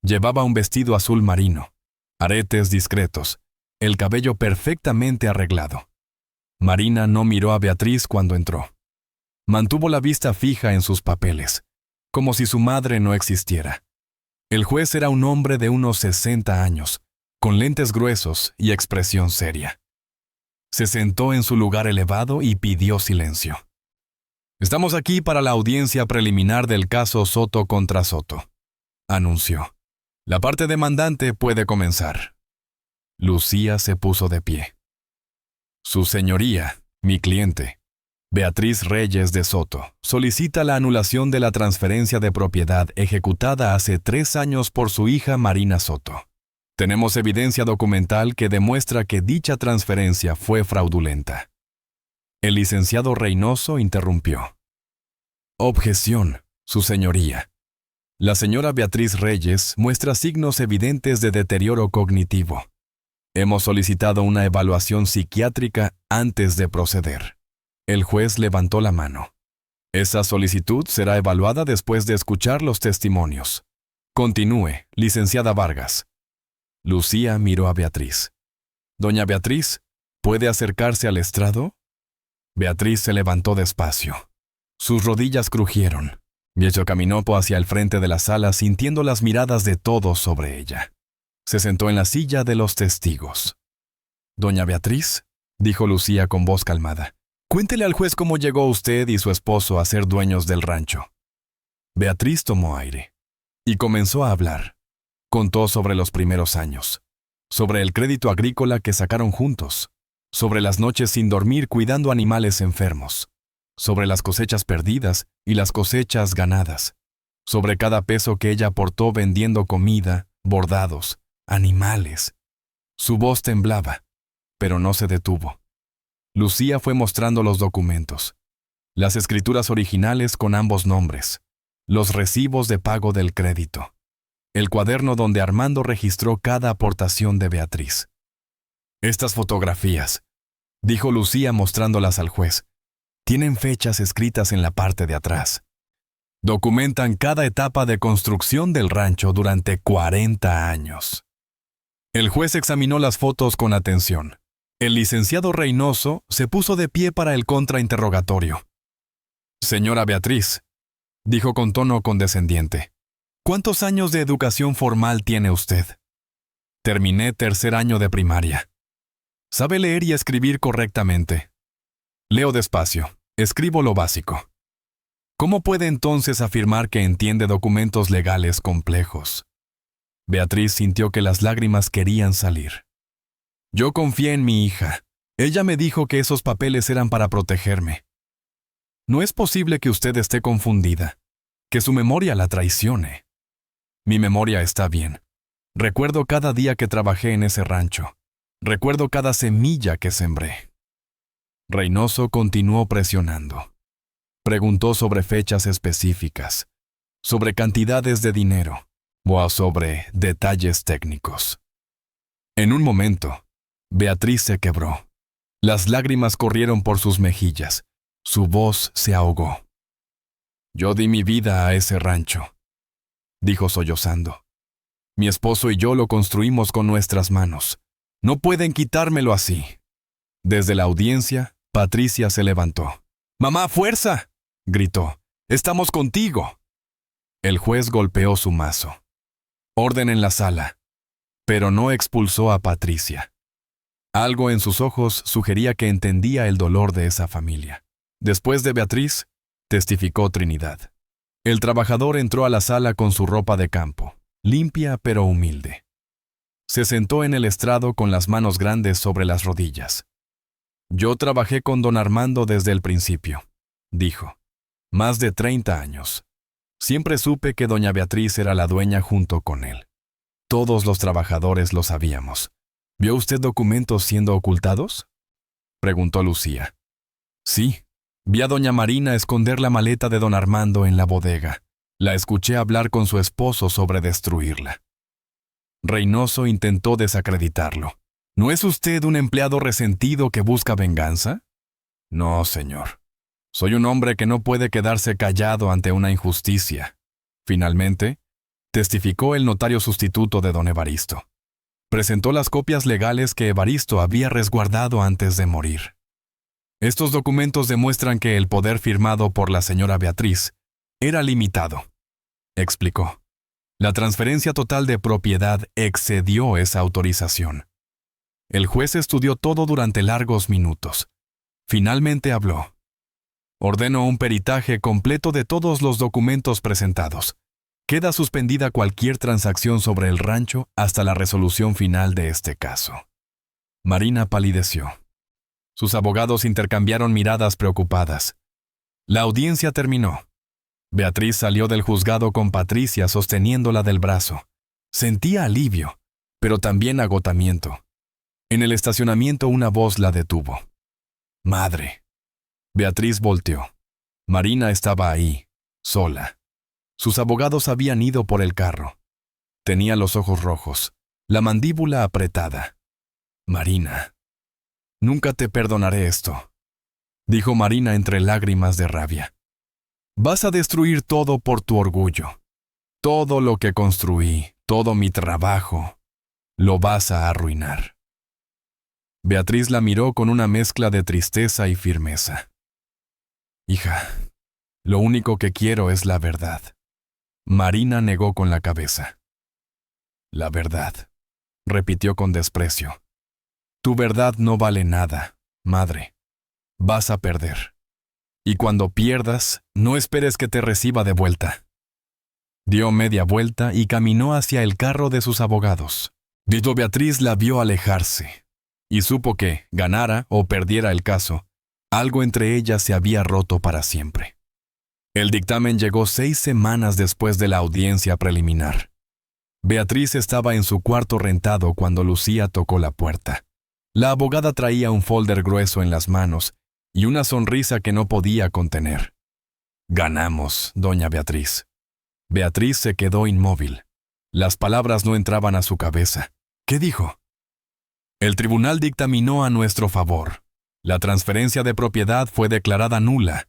Llevaba un vestido azul marino, aretes discretos, el cabello perfectamente arreglado. Marina no miró a Beatriz cuando entró. Mantuvo la vista fija en sus papeles, como si su madre no existiera. El juez era un hombre de unos 60 años, con lentes gruesos y expresión seria. Se sentó en su lugar elevado y pidió silencio. «Estamos aquí para la audiencia preliminar del caso Soto contra Soto», anunció. «La parte demandante puede comenzar». Lucía se puso de pie. «Su señoría, mi cliente, Beatriz Reyes de Soto, solicita la anulación de la transferencia de propiedad ejecutada hace 3 años por su hija Marina Soto. Tenemos evidencia documental que demuestra que dicha transferencia fue fraudulenta». El licenciado Reynoso interrumpió. «Objeción, su señoría. La señora Beatriz Reyes muestra signos evidentes de deterioro cognitivo. Hemos solicitado una evaluación psiquiátrica antes de proceder». El juez levantó la mano. «Esa solicitud será evaluada después de escuchar los testimonios. Continúe, licenciada Vargas». Lucía miró a Beatriz. «Doña Beatriz, ¿puede acercarse al estrado?» Beatriz se levantó despacio. Sus rodillas crujieron. Viejo caminó hacia el frente de la sala sintiendo las miradas de todos sobre ella. Se sentó en la silla de los testigos. «Doña Beatriz», dijo Lucía con voz calmada, «cuéntele al juez cómo llegó usted y su esposo a ser dueños del rancho». Beatriz tomó aire y comenzó a hablar. Contó sobre los primeros años, sobre el crédito agrícola que sacaron juntos, sobre las noches sin dormir cuidando animales enfermos, sobre las cosechas perdidas y las cosechas ganadas, sobre cada peso que ella aportó vendiendo comida, bordados, animales. Su voz temblaba, pero no se detuvo. Lucía fue mostrando los documentos, las escrituras originales con ambos nombres, los recibos de pago del crédito, el cuaderno donde Armando registró cada aportación de Beatriz. «Estas fotografías», dijo Lucía mostrándolas al juez, «tienen fechas escritas en la parte de atrás. Documentan cada etapa de construcción del rancho durante 40 años». El juez examinó las fotos con atención. El licenciado Reynoso se puso de pie para el contrainterrogatorio. «Señora Beatriz», dijo con tono condescendiente, «¿cuántos años de educación formal tiene usted?» «Terminé 3er año de primaria». Sabe leer y escribir correctamente. Leo despacio. Escribo lo básico. ¿Cómo puede entonces afirmar que entiende documentos legales complejos? Beatriz sintió que las lágrimas querían salir. Yo confié en mi hija. Ella me dijo que esos papeles eran para protegerme. No es posible que usted esté confundida, que su memoria la traicione. Mi memoria está bien. Recuerdo cada día que trabajé en ese rancho. Recuerdo cada semilla que sembré. Reynoso continuó presionando. Preguntó sobre fechas específicas, sobre cantidades de dinero o sobre detalles técnicos. En un momento, Beatriz se quebró. Las lágrimas corrieron por sus mejillas. Su voz se ahogó. Yo di mi vida a ese rancho, dijo sollozando. Mi esposo y yo lo construimos con nuestras manos. No pueden quitármelo así. Desde la audiencia, Patricia se levantó. «¡Mamá, fuerza!», gritó. «¡Estamos contigo!». El juez golpeó su mazo. Orden en la sala. Pero no expulsó a Patricia. Algo en sus ojos sugería que entendía el dolor de esa familia. Después de Beatriz, testificó Trinidad. El trabajador entró a la sala con su ropa de campo, limpia pero humilde. Se sentó en el estrado con las manos grandes sobre las rodillas. Yo trabajé con don Armando desde el principio, dijo. Más de 30 años. Siempre supe que doña Beatriz era la dueña junto con él. Todos los trabajadores lo sabíamos. ¿Vio usted documentos siendo ocultados?, preguntó Lucía. Sí, vi a doña Marina esconder la maleta de don Armando en la bodega. La escuché hablar con su esposo sobre destruirla. Reynoso intentó desacreditarlo. ¿No es usted un empleado resentido que busca venganza? No, señor. Soy un hombre que no puede quedarse callado ante una injusticia. Finalmente, testificó el notario sustituto de don Evaristo. Presentó las copias legales que Evaristo había resguardado antes de morir. Estos documentos demuestran que el poder firmado por la señora Beatriz era limitado, explicó. La transferencia total de propiedad excedió esa autorización. El juez estudió todo durante largos minutos. Finalmente habló. Ordeno un peritaje completo de todos los documentos presentados. Queda suspendida cualquier transacción sobre el rancho hasta la resolución final de este caso. Marina palideció. Sus abogados intercambiaron miradas preocupadas. La audiencia terminó. Beatriz salió del juzgado con Patricia sosteniéndola del brazo. Sentía alivio, pero también agotamiento. En el estacionamiento una voz la detuvo. «Madre». Beatriz volteó. Marina estaba ahí, sola. Sus abogados habían ido por el carro. Tenía los ojos rojos, la mandíbula apretada. «Marina, nunca te perdonaré esto», dijo Marina entre lágrimas de rabia. «Vas a destruir todo por tu orgullo. Todo lo que construí, todo mi trabajo, lo vas a arruinar». Beatriz la miró con una mezcla de tristeza y firmeza. «Hija, lo único que quiero es la verdad». Marina negó con la cabeza. «La verdad», repitió con desprecio. «Tu verdad no vale nada, madre. Vas a perder. Y cuando pierdas, no esperes que te reciba de vuelta». Dio media vuelta y caminó hacia el carro de sus abogados. Beatriz la vio alejarse y supo que, ganara o perdiera el caso, algo entre ellas se había roto para siempre. El dictamen llegó 6 semanas después de la audiencia preliminar. Beatriz estaba en su cuarto rentado cuando Lucía tocó la puerta. La abogada traía un folder grueso en las manos y una sonrisa que no podía contener. «Ganamos, doña Beatriz». Beatriz se quedó inmóvil. Las palabras no entraban a su cabeza. ¿Qué dijo? «El tribunal dictaminó a nuestro favor. La transferencia de propiedad fue declarada nula.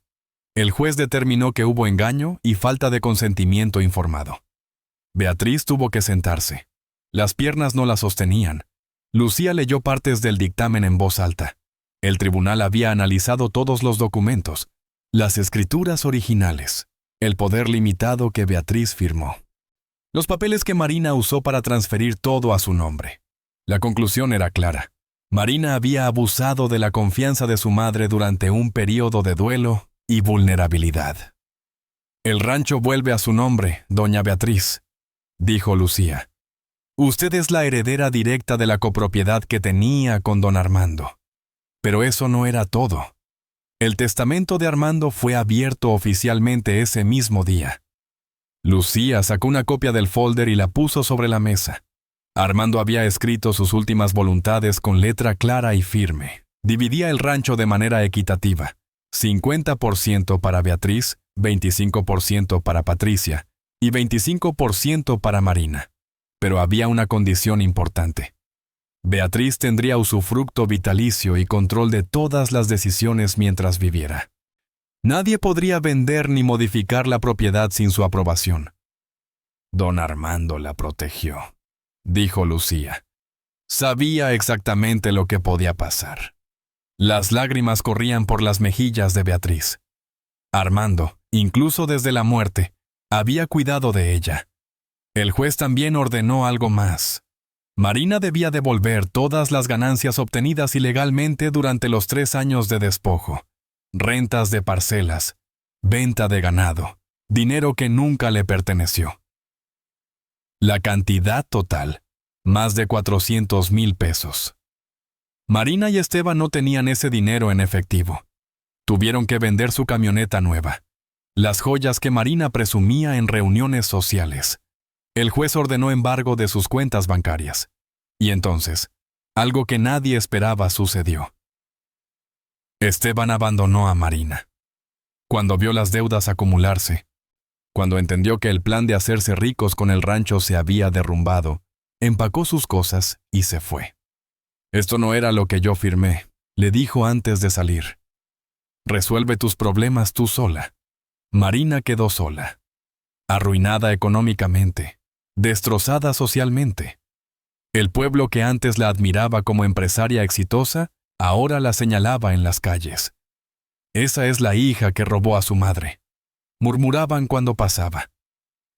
El juez determinó que hubo engaño y falta de consentimiento informado». Beatriz tuvo que sentarse. Las piernas no la sostenían. Lucía leyó partes del dictamen en voz alta. El tribunal había analizado todos los documentos, las escrituras originales, el poder limitado que Beatriz firmó. Los papeles que Marina usó para transferir todo a su nombre. La conclusión era clara. Marina había abusado de la confianza de su madre durante un período de duelo y vulnerabilidad. «El rancho vuelve a su nombre, doña Beatriz», dijo Lucía. «Usted es la heredera directa de la copropiedad que tenía con don Armando». Pero eso no era todo. El testamento de Armando fue abierto oficialmente ese mismo día. Lucía sacó una copia del folder y la puso sobre la mesa. Armando había escrito sus últimas voluntades con letra clara y firme. Dividía el rancho de manera equitativa: 50% para Beatriz, 25% para Patricia y 25% para Marina. Pero había una condición importante. Beatriz tendría usufructo vitalicio y control de todas las decisiones mientras viviera. Nadie podría vender ni modificar la propiedad sin su aprobación. «Don Armando la protegió», dijo Lucía. Sabía exactamente lo que podía pasar. Las lágrimas corrían por las mejillas de Beatriz. Armando, incluso desde la muerte, había cuidado de ella. El juez también ordenó algo más. Marina debía devolver todas las ganancias obtenidas ilegalmente durante los 3 años de despojo: rentas de parcelas, venta de ganado, dinero que nunca le perteneció. La cantidad total: más de 400,000 pesos. Marina y Esteban no tenían ese dinero en efectivo. Tuvieron que vender su camioneta nueva, las joyas que Marina presumía en reuniones sociales. El juez ordenó embargo de sus cuentas bancarias. Y entonces, algo que nadie esperaba sucedió. Esteban abandonó a Marina. Cuando vio las deudas acumularse, cuando entendió que el plan de hacerse ricos con el rancho se había derrumbado, empacó sus cosas y se fue. «Esto no era lo que yo firmé», le dijo antes de salir. «Resuelve tus problemas tú sola». Marina quedó sola, arruinada económicamente, destrozada socialmente. El pueblo que antes la admiraba como empresaria exitosa, ahora la señalaba en las calles. «Esa es la hija que robó a su madre», murmuraban cuando pasaba.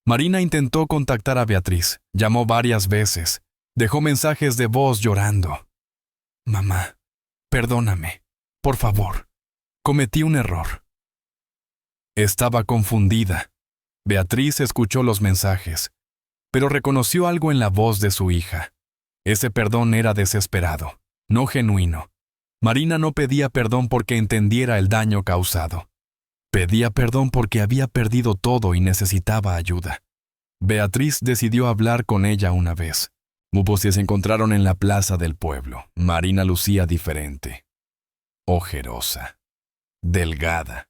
Marina intentó contactar a Beatriz, llamó varias veces, dejó mensajes de voz llorando. «Mamá, perdóname, por favor, cometí un error». Estaba confundida. Beatriz escuchó los mensajes, pero reconoció algo en la voz de su hija. Ese perdón era desesperado, no genuino. Marina no pedía perdón porque entendiera el daño causado. Pedía perdón porque había perdido todo y necesitaba ayuda. Beatriz decidió hablar con ella una vez. Se encontraron en la plaza del pueblo. Marina lucía diferente. Ojerosa, delgada,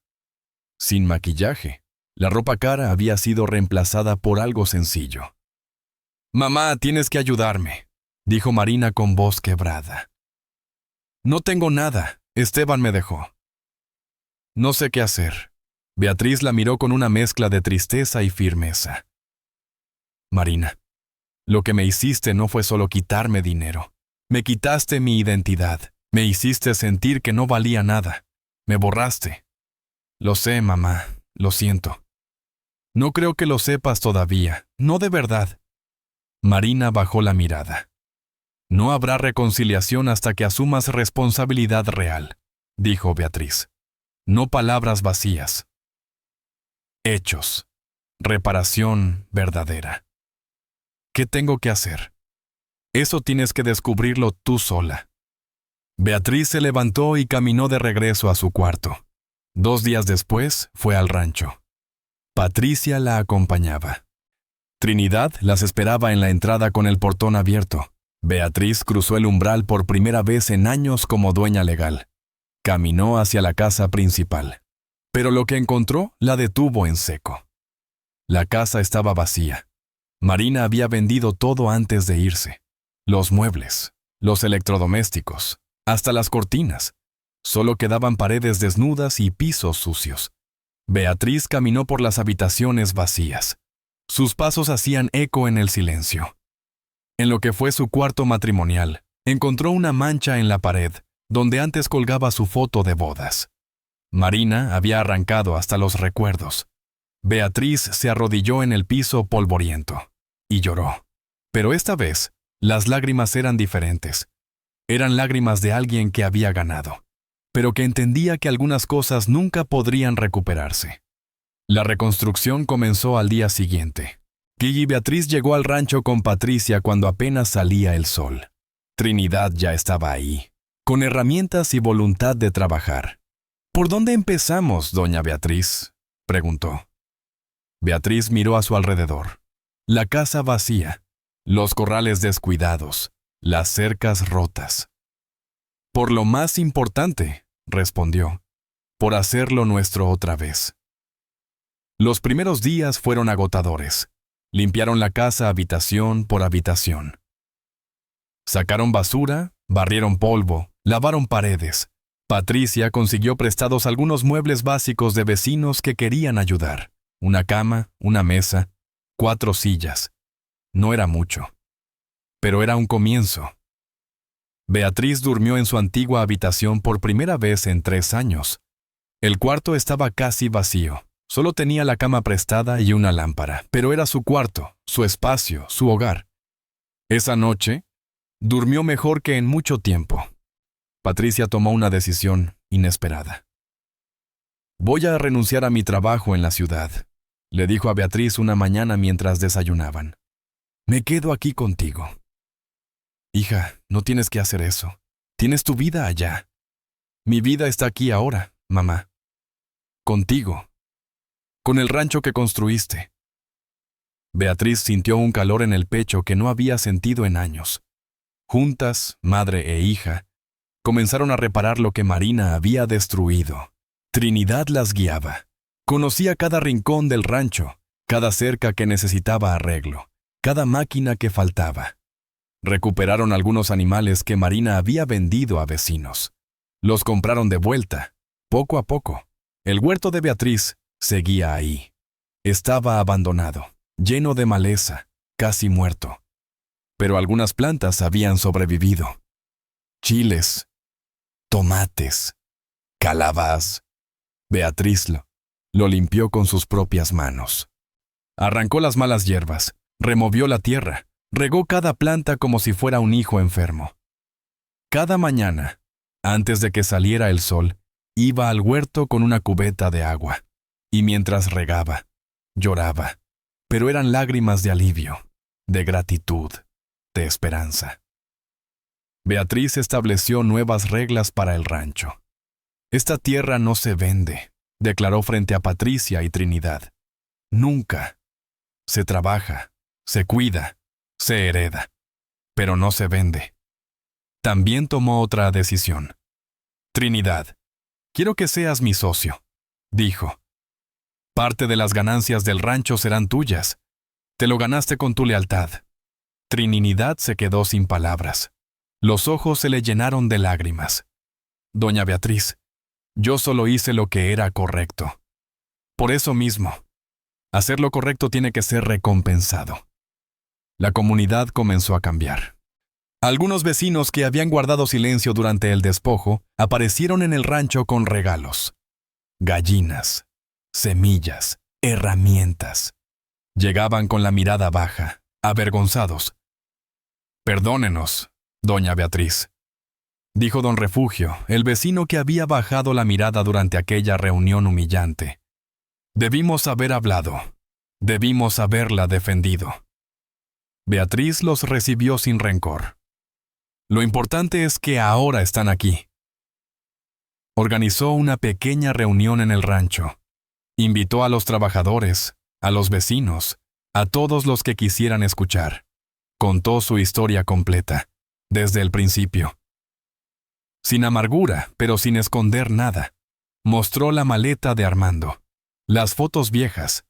sin maquillaje. La ropa cara había sido reemplazada por algo sencillo. «Mamá, tienes que ayudarme», dijo Marina con voz quebrada. «No tengo nada. Esteban me dejó». «No sé qué hacer». Beatriz la miró con una mezcla de tristeza y firmeza. «Marina, lo que me hiciste no fue solo quitarme dinero. Me quitaste mi identidad. Me hiciste sentir que no valía nada. Me borraste». «Lo sé, mamá. Lo siento». «No creo que lo sepas todavía. No de verdad». Marina bajó la mirada. «No habrá reconciliación hasta que asumas responsabilidad real», dijo Beatriz. «No palabras vacías. Hechos. Reparación verdadera». «¿Qué tengo que hacer?» «Eso tienes que descubrirlo tú sola». Beatriz se levantó y caminó de regreso a su cuarto. 2 días después fue al rancho. Patricia la acompañaba. Trinidad las esperaba en la entrada con el portón abierto. Beatriz cruzó el umbral por primera vez en años como dueña legal. Caminó hacia la casa principal. Pero lo que encontró la detuvo en seco. La casa estaba vacía. Marina había vendido todo antes de irse. Los muebles, los electrodomésticos, hasta las cortinas. Solo quedaban paredes desnudas y pisos sucios. Beatriz caminó por las habitaciones vacías. Sus pasos hacían eco en el silencio. En lo que fue su cuarto matrimonial, encontró una mancha en la pared, donde antes colgaba su foto de bodas. Marina había arrancado hasta los recuerdos. Beatriz se arrodilló en el piso polvoriento y lloró. Pero esta vez, las lágrimas eran diferentes. Eran lágrimas de alguien que había ganado, pero que entendía que algunas cosas nunca podrían recuperarse. La reconstrucción comenzó al día siguiente. Gigi Beatriz llegó al rancho con Patricia cuando apenas salía el sol. Trinidad ya estaba ahí, con herramientas y voluntad de trabajar. ¿Por dónde empezamos, doña Beatriz?, preguntó. Beatriz miró a su alrededor. La casa vacía, los corrales descuidados, las cercas rotas. Por lo más importante, respondió, por hacerlo nuestro otra vez. Los primeros días fueron agotadores. Limpiaron la casa habitación por habitación. Sacaron basura, barrieron polvo, lavaron paredes. Patricia consiguió prestados algunos muebles básicos de vecinos que querían ayudar. Una cama, una mesa, 4 sillas. No era mucho, pero era un comienzo. Beatriz durmió en su antigua habitación por primera vez en 3 años. El cuarto estaba casi vacío. Solo tenía la cama prestada y una lámpara, pero era su cuarto, su espacio, su hogar. Esa noche, durmió mejor que en mucho tiempo. Patricia tomó una decisión inesperada. «Voy a renunciar a mi trabajo en la ciudad», le dijo a Beatriz una mañana mientras desayunaban. «Me quedo aquí contigo». «Hija, no tienes que hacer eso. Tienes tu vida allá. Mi vida está aquí ahora, mamá. Contigo. Con el rancho que construiste». Beatriz sintió un calor en el pecho que no había sentido en años. Juntas, madre e hija, comenzaron a reparar lo que Marina había destruido. Trinidad las guiaba. Conocía cada rincón del rancho, cada cerca que necesitaba arreglo, cada máquina que faltaba. Recuperaron algunos animales que Marina había vendido a vecinos. Los compraron de vuelta, poco a poco. El huerto de Beatriz seguía ahí. Estaba abandonado, lleno de maleza, casi muerto. Pero algunas plantas habían sobrevivido. Chiles, tomates, calabaz. Beatriz lo limpió con sus propias manos. Arrancó las malas hierbas, removió la tierra, regó cada planta como si fuera un hijo enfermo. Cada mañana, antes de que saliera el sol, iba al huerto con una cubeta de agua. Y mientras regaba, lloraba, pero eran lágrimas de alivio, de gratitud, de esperanza. Beatriz estableció nuevas reglas para el rancho. «Esta tierra no se vende», declaró frente a Patricia y Trinidad. «Nunca. Se trabaja, se cuida, se hereda, pero no se vende». También tomó otra decisión. «Trinidad, quiero que seas mi socio», dijo. «Parte de las ganancias del rancho serán tuyas. Te lo ganaste con tu lealtad». Trinidad se quedó sin palabras. Los ojos se le llenaron de lágrimas. «Doña Beatriz, yo solo hice lo que era correcto. Por eso mismo, hacer lo correcto tiene que ser recompensado». La comunidad comenzó a cambiar. Algunos vecinos que habían guardado silencio durante el despojo aparecieron en el rancho con regalos. Gallinas, semillas, herramientas. Llegaban con la mirada baja, avergonzados. «Perdónenos, doña Beatriz», dijo don Refugio, el vecino que había bajado la mirada durante aquella reunión humillante. «Debimos haber hablado. Debimos haberla defendido». Beatriz los recibió sin rencor. «Lo importante es que ahora están aquí». Organizó una pequeña reunión en el rancho. Invitó a los trabajadores, a los vecinos, a todos los que quisieran escuchar. Contó su historia completa, desde el principio. Sin amargura, pero sin esconder nada. Mostró la maleta de Armando, las fotos viejas,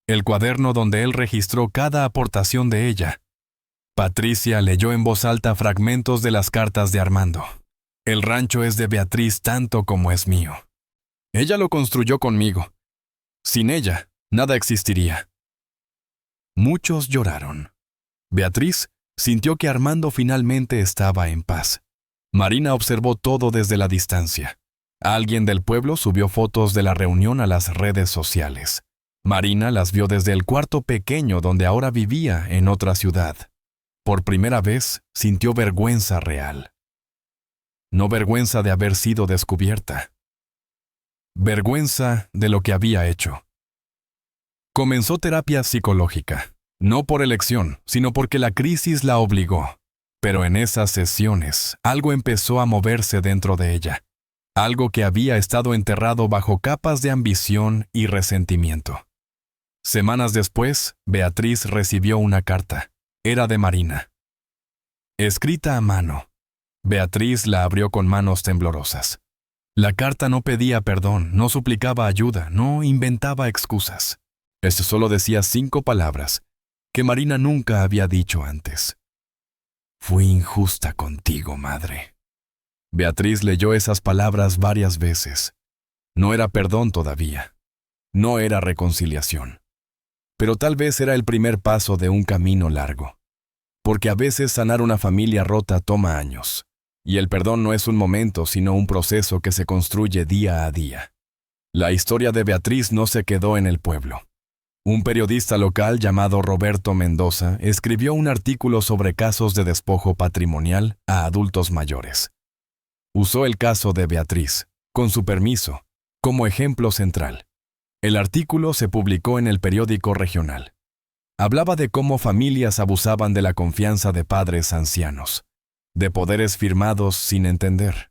el cuaderno donde él registró cada aportación de ella. Patricia leyó en voz alta fragmentos de las cartas de Armando. «El rancho es de Beatriz tanto como es mío. Ella lo construyó conmigo. Sin ella, nada existiría». Muchos lloraron. Beatriz sintió que Armando finalmente estaba en paz. Marina observó todo desde la distancia. Alguien del pueblo subió fotos de la reunión a las redes sociales. Marina las vio desde el cuarto pequeño donde ahora vivía en otra ciudad. Por primera vez sintió vergüenza real. no vergüenza de haber sido descubierta. Vergüenza de lo que había hecho. Comenzó terapia psicológica, no por elección, sino porque la crisis la obligó. Pero en esas sesiones, algo empezó a moverse dentro de ella. Algo que había estado enterrado bajo capas de ambición y resentimiento. Semanas después, Beatriz recibió una carta. Era de Marina. Escrita a mano. Beatriz la abrió con manos temblorosas. La carta no pedía perdón, no suplicaba ayuda, no inventaba excusas. Esto solo decía 5 palabras que Marina nunca había dicho antes. Fui injusta contigo, madre. Beatriz leyó esas palabras varias veces. No era perdón todavía. No era reconciliación. Pero tal vez era el primer paso de un camino largo. Porque a veces sanar una familia rota toma años. Y el perdón no es un momento, sino un proceso que se construye día a día. La historia de Beatriz no se quedó en el pueblo. Un periodista local llamado Roberto Mendoza escribió un artículo sobre casos de despojo patrimonial a adultos mayores. Usó el caso de Beatriz, con su permiso, como ejemplo central. El artículo se publicó en el periódico regional. Hablaba de cómo familias abusaban de la confianza de padres ancianos, de poderes firmados sin entender,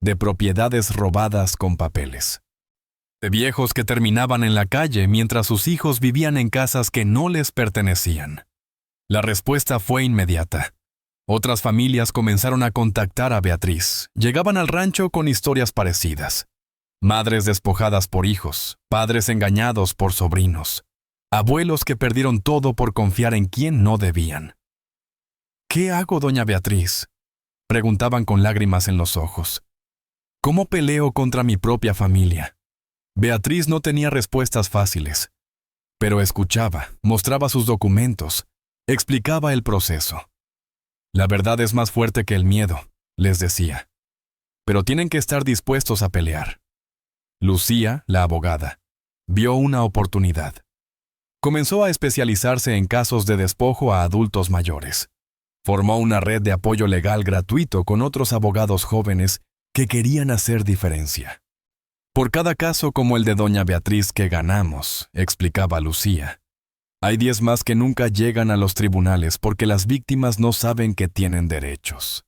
de propiedades robadas con papeles, de viejos que terminaban en la calle mientras sus hijos vivían en casas que no les pertenecían. La respuesta fue inmediata. Otras familias comenzaron a contactar a Beatriz. Llegaban al rancho con historias parecidas. Madres despojadas por hijos, padres engañados por sobrinos, abuelos que perdieron todo por confiar en quien no debían. ¿Qué hago, doña Beatriz?, preguntaban con lágrimas en los ojos. ¿Cómo peleo contra mi propia familia? Beatriz no tenía respuestas fáciles, pero escuchaba, mostraba sus documentos, explicaba el proceso. La verdad es más fuerte que el miedo, les decía, pero tienen que estar dispuestos a pelear. Lucía, la abogada, vio una oportunidad. Comenzó a especializarse en casos de despojo a adultos mayores. Formó una red de apoyo legal gratuito con otros abogados jóvenes que querían hacer diferencia. Por cada caso como el de doña Beatriz que ganamos, explicaba Lucía, hay 10 más que nunca llegan a los tribunales porque las víctimas no saben que tienen derechos.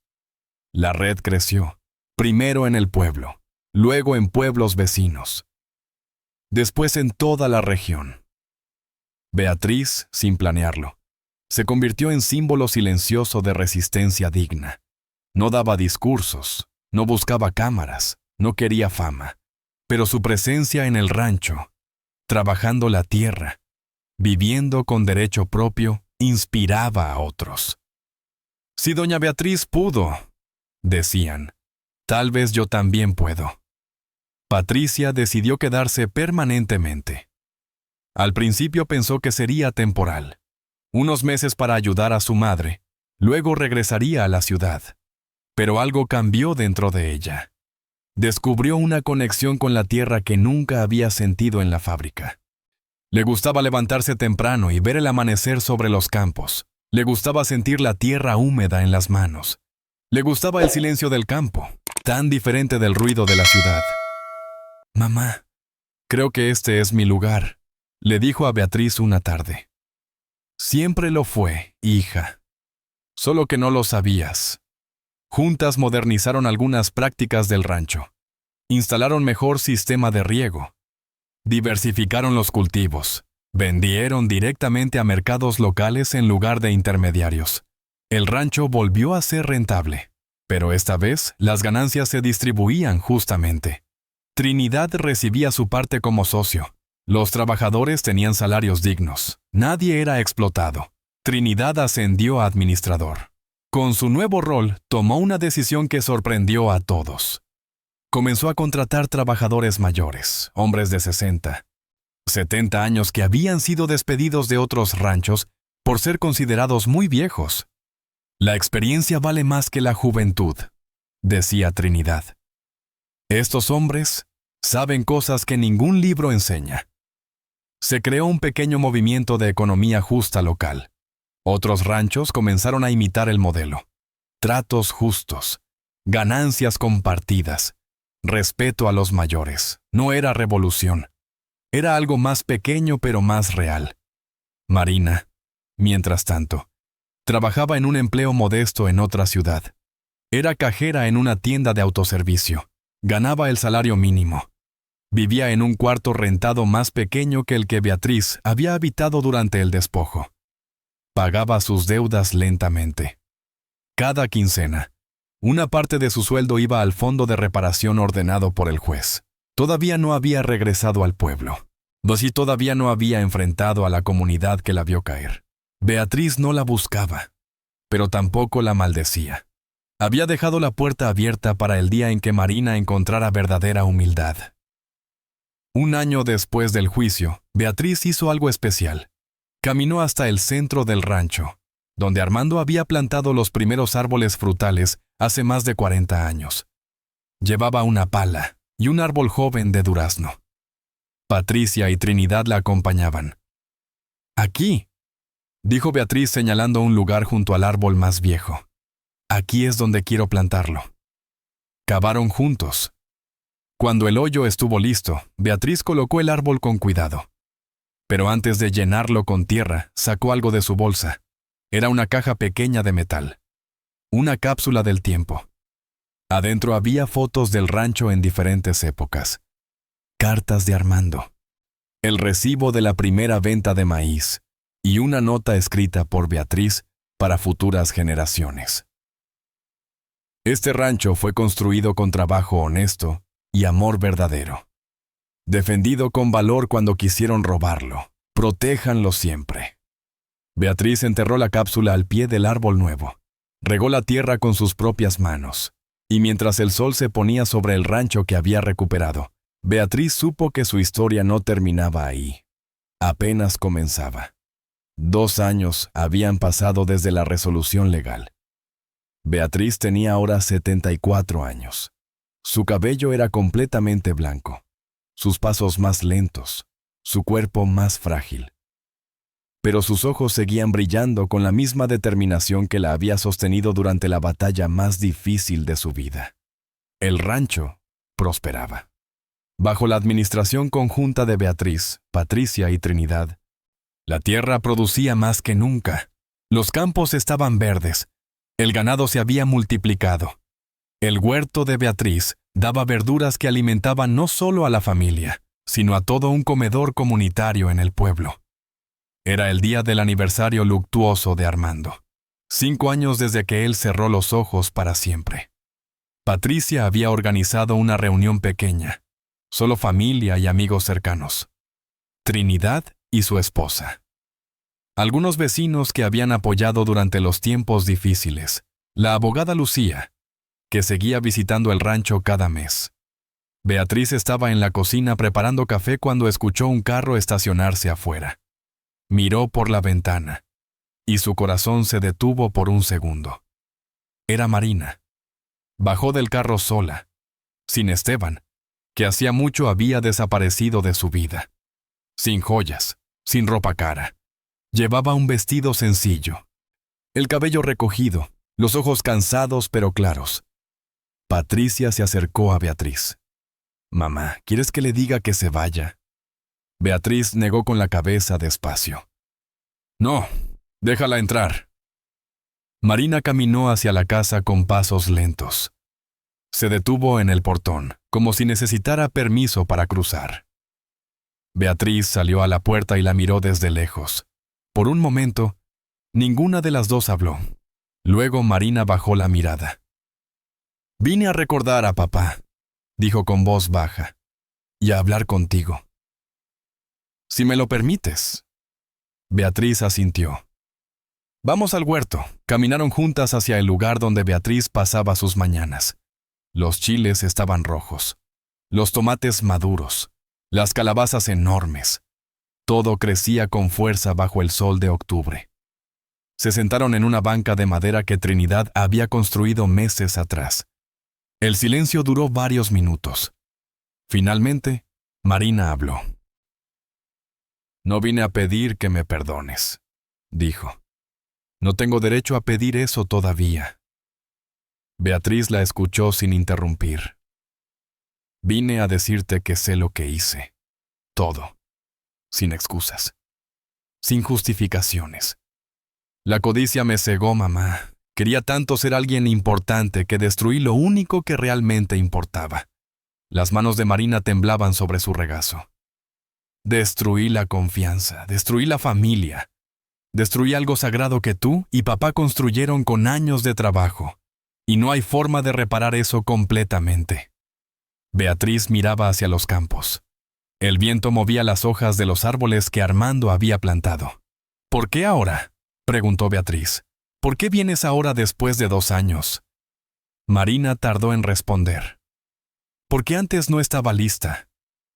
La red creció, primero en el pueblo, luego en pueblos vecinos, después en toda la región. Beatriz, sin planearlo, se convirtió en símbolo silencioso de resistencia digna. No daba discursos, no buscaba cámaras, no quería fama. Pero su presencia en el rancho, trabajando la tierra, viviendo con derecho propio, inspiraba a otros. Si doña Beatriz pudo, decían, tal vez yo también puedo. Patricia decidió quedarse permanentemente. Al principio pensó que sería temporal, unos meses para ayudar a su madre, luego regresaría a la ciudad. Pero algo cambió dentro de ella. Descubrió una conexión con la tierra que nunca había sentido en la fábrica. Le gustaba levantarse temprano y ver el amanecer sobre los campos. Le gustaba sentir la tierra húmeda en las manos. Le gustaba el silencio del campo, tan diferente del ruido de la ciudad. «Mamá, creo que este es mi lugar», le dijo a Beatriz una tarde. «Siempre lo fue, hija. Solo que no lo sabías». Juntas modernizaron algunas prácticas del rancho. Instalaron mejor sistema de riego. Diversificaron los cultivos. Vendieron directamente a mercados locales en lugar de intermediarios. El rancho volvió a ser rentable, pero esta vez las ganancias se distribuían justamente. Trinidad recibía su parte como socio. Los trabajadores tenían salarios dignos. Nadie era explotado. Trinidad ascendió a administrador. Con su nuevo rol, tomó una decisión que sorprendió a todos. Comenzó a contratar trabajadores mayores, hombres de 60, 70 años que habían sido despedidos de otros ranchos por ser considerados muy viejos. La experiencia vale más que la juventud, decía Trinidad. Estos hombres saben cosas que ningún libro enseña. Se creó un pequeño movimiento de economía justa local. Otros ranchos comenzaron a imitar el modelo. Tratos justos, Ganancias compartidas. Respeto a los mayores. No era revolución. Era algo más pequeño pero más real. Marina, mientras tanto, trabajaba en un empleo modesto en otra ciudad. Era cajera en una tienda de autoservicio. Ganaba el salario mínimo. Vivía en un cuarto rentado más pequeño que el que Beatriz había habitado durante el despojo. Pagaba sus deudas lentamente. Cada quincena, una parte de su sueldo iba al fondo de reparación ordenado por el juez. Todavía no había regresado al pueblo. Y todavía no había enfrentado a la comunidad que la vio caer. Beatriz no la buscaba, pero tampoco la maldecía. Había dejado la puerta abierta para el día en que Marina encontrara verdadera humildad. Un año después del juicio, Beatriz hizo algo especial. Caminó hasta el centro del rancho, donde Armando había plantado los primeros árboles frutales hace más de 40 años. Llevaba una pala y un árbol joven de durazno. Patricia y Trinidad la acompañaban. «Aquí», dijo Beatriz señalando un lugar junto al árbol más viejo. «Aquí es donde quiero plantarlo». Cavaron juntos. Cuando el hoyo estuvo listo, Beatriz colocó el árbol con cuidado. Pero antes de llenarlo con tierra, sacó algo de su bolsa. Era una caja pequeña de metal. Una cápsula del tiempo. Adentro había fotos del rancho en diferentes épocas. Cartas de Armando. El recibo de la primera venta de maíz. Y una nota escrita por Beatriz para futuras generaciones. Este rancho fue construido con trabajo honesto y amor verdadero. Defendido con valor cuando quisieron robarlo. Protéjanlo siempre. Beatriz enterró la cápsula al pie del árbol nuevo. Regó la tierra con sus propias manos. Y mientras el sol se ponía sobre el rancho que había recuperado, Beatriz supo que su historia no terminaba ahí. Apenas comenzaba. 2 años habían pasado desde la resolución legal. Beatriz tenía ahora 74 años. Su cabello era completamente blanco, sus pasos más lentos, su cuerpo más frágil. Pero sus ojos seguían brillando con la misma determinación que la había sostenido durante la batalla más difícil de su vida. El rancho prosperaba. Bajo la administración conjunta de Beatriz, Patricia y Trinidad, la tierra producía más que nunca. Los campos estaban verdes. El ganado se había multiplicado. El huerto de Beatriz daba verduras que alimentaban no solo a la familia, sino a todo un comedor comunitario en el pueblo. Era el día del aniversario luctuoso de Armando. 5 años desde que él cerró los ojos para siempre. Patricia había organizado una reunión pequeña, solo familia y amigos cercanos. Trinidad y su esposa. Algunos vecinos que habían apoyado durante los tiempos difíciles. La abogada Lucía, que seguía visitando el rancho cada mes. Beatriz estaba en la cocina preparando café cuando escuchó un carro estacionarse afuera. Miró por la ventana, y su corazón se detuvo por un segundo. Era Marina. Bajó del carro sola, sin Esteban, que hacía mucho había desaparecido de su vida. Sin joyas, sin ropa cara. Llevaba un vestido sencillo, el cabello recogido, los ojos cansados pero claros. Patricia se acercó a Beatriz. «Mamá, ¿quieres que le diga que se vaya?» Beatriz negó con la cabeza despacio. «No, déjala entrar». Marina caminó hacia la casa con pasos lentos. Se detuvo en el portón, como si necesitara permiso para cruzar. Beatriz salió a la puerta y la miró desde lejos. Por un momento, ninguna de las dos habló. Luego Marina bajó la mirada. «Vine a recordar a papá», dijo con voz baja, «y a hablar contigo. Si me lo permites». Beatriz asintió. «Vamos al huerto». Caminaron juntas hacia el lugar donde Beatriz pasaba sus mañanas. Los chiles estaban rojos, los tomates maduros, las calabazas enormes. Todo crecía con fuerza bajo el sol de octubre. Se sentaron en una banca de madera que Trinidad había construido meses atrás. El silencio duró varios minutos. Finalmente, Marina habló. «No vine a pedir que me perdones», dijo. «No tengo derecho a pedir eso todavía. Beatriz la escuchó sin interrumpir. Vine a decirte que sé lo que hice. Todo. Sin excusas. Sin justificaciones. La codicia me cegó, mamá. Quería tanto ser alguien importante que destruí lo único que realmente importaba. Las manos de Marina temblaban sobre su regazo. Destruí la confianza, destruí la familia. Destruí algo sagrado que tú y papá construyeron con años de trabajo. Y no hay forma de reparar eso completamente. Beatriz miraba hacia los campos. El viento movía las hojas de los árboles que Armando había plantado. ¿Por qué ahora?, preguntó Beatriz. ¿Por qué vienes ahora después de 2 años? Marina tardó en responder. Porque antes no estaba lista.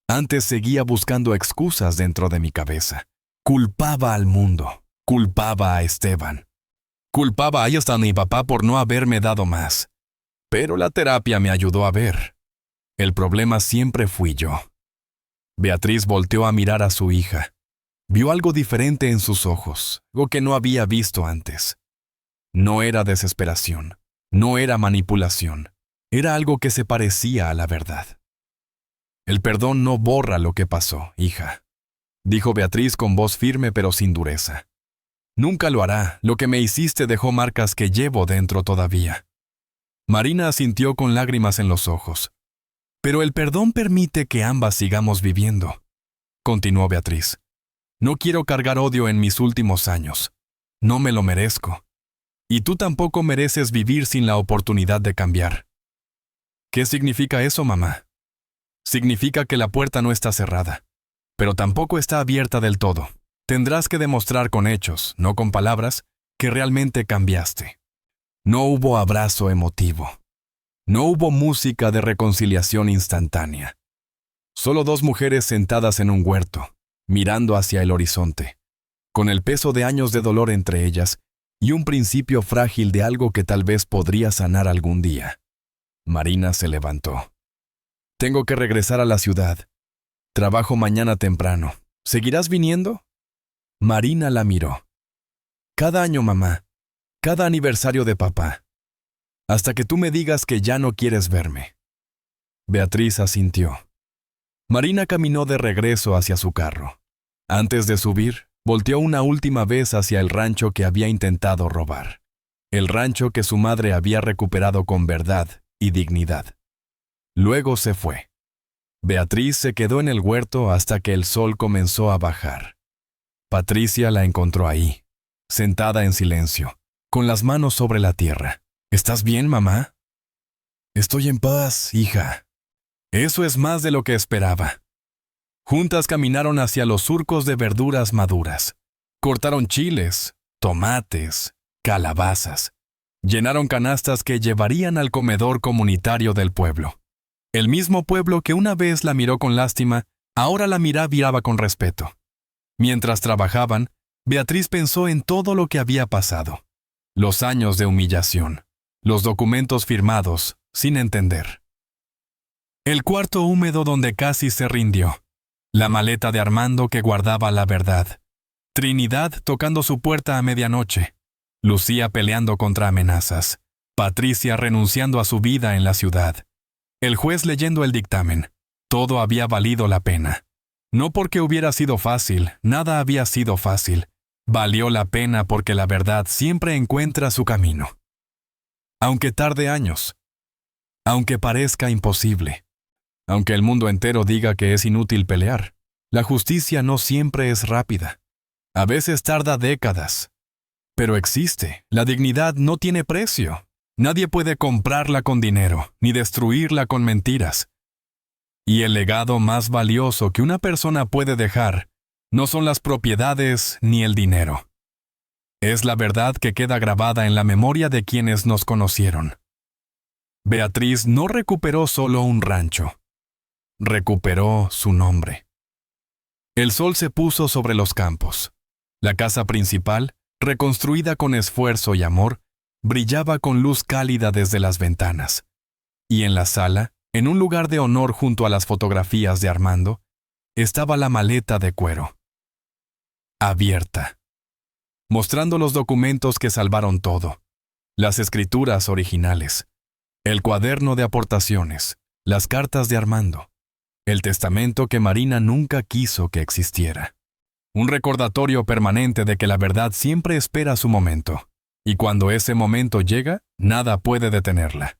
Antes seguía buscando excusas dentro de mi cabeza. Culpaba al mundo. Culpaba a Esteban. Culpaba a hasta mi papá por no haberme dado más. Pero la terapia me ayudó a ver. El problema siempre fui yo. Beatriz volteó a mirar a su hija. Vio algo diferente en sus ojos, algo que no había visto antes. No era desesperación, no era manipulación, era algo que se parecía a la verdad. El perdón no borra lo que pasó, hija, dijo Beatriz con voz firme pero sin dureza. Nunca lo hará, lo que me hiciste dejó marcas que llevo dentro todavía. Marina asintió con lágrimas en los ojos. Pero el perdón permite que ambas sigamos viviendo, continuó Beatriz. No quiero cargar odio en mis últimos años. No me lo merezco. Y tú tampoco mereces vivir sin la oportunidad de cambiar. ¿Qué significa eso, mamá? Significa que la puerta no está cerrada, pero tampoco está abierta del todo. Tendrás que demostrar con hechos, no con palabras, que realmente cambiaste. No hubo abrazo emotivo. No hubo música de reconciliación instantánea. Solo 2 mujeres sentadas en un huerto, mirando hacia el horizonte, con el peso de años de dolor entre ellas y un principio frágil de algo que tal vez podría sanar algún día. Marina se levantó. Tengo que regresar a la ciudad. Trabajo mañana temprano. ¿Seguirás viniendo? Marina la miró. Cada año, mamá. Cada aniversario de papá. Hasta que tú me digas que ya no quieres verme. Beatriz asintió. Marina caminó de regreso hacia su carro. Antes de subir, volteó una última vez hacia el rancho que había intentado robar. El rancho que su madre había recuperado con verdad y dignidad. Luego se fue. Beatriz se quedó en el huerto hasta que el sol comenzó a bajar. Patricia la encontró ahí, sentada en silencio, con las manos sobre la tierra. ¿Estás bien, mamá? Estoy en paz, hija. Eso es más de lo que esperaba. Juntas caminaron hacia los surcos de verduras maduras. Cortaron chiles, tomates, calabazas. Llenaron canastas que llevarían al comedor comunitario del pueblo. El mismo pueblo que una vez la miró con lástima, ahora la miraba con respeto. Mientras trabajaban, Beatriz pensó en todo lo que había pasado. Los años de humillación. Los documentos firmados, sin entender. El cuarto húmedo donde casi se rindió. La maleta de Armando que guardaba la verdad. Trinidad tocando su puerta a medianoche. Lucía peleando contra amenazas. Patricia renunciando a su vida en la ciudad. El juez leyendo el dictamen. Todo había valido la pena. No porque hubiera sido fácil, nada había sido fácil. Valió la pena porque la verdad siempre encuentra su camino. Aunque tarde años. Aunque parezca imposible. Aunque el mundo entero diga que es inútil pelear. La justicia no siempre es rápida. A veces tarda décadas. Pero existe. La dignidad no tiene precio. Nadie puede comprarla con dinero, ni destruirla con mentiras. Y el legado más valioso que una persona puede dejar no son las propiedades ni el dinero. Es la verdad que queda grabada en la memoria de quienes nos conocieron. Beatriz no recuperó solo un rancho. Recuperó su nombre. El sol se puso sobre los campos. La casa principal, reconstruida con esfuerzo y amor, brillaba con luz cálida desde las ventanas. Y en la sala, en un lugar de honor junto a las fotografías de Armando, estaba la maleta de cuero. Abierta. Mostrando los documentos que salvaron todo. Las escrituras originales. el cuaderno de aportaciones, las cartas de Armando, el testamento que Marina nunca quiso que existiera. Un recordatorio permanente de que la verdad siempre espera su momento, y cuando ese momento llega, nada puede detenerla.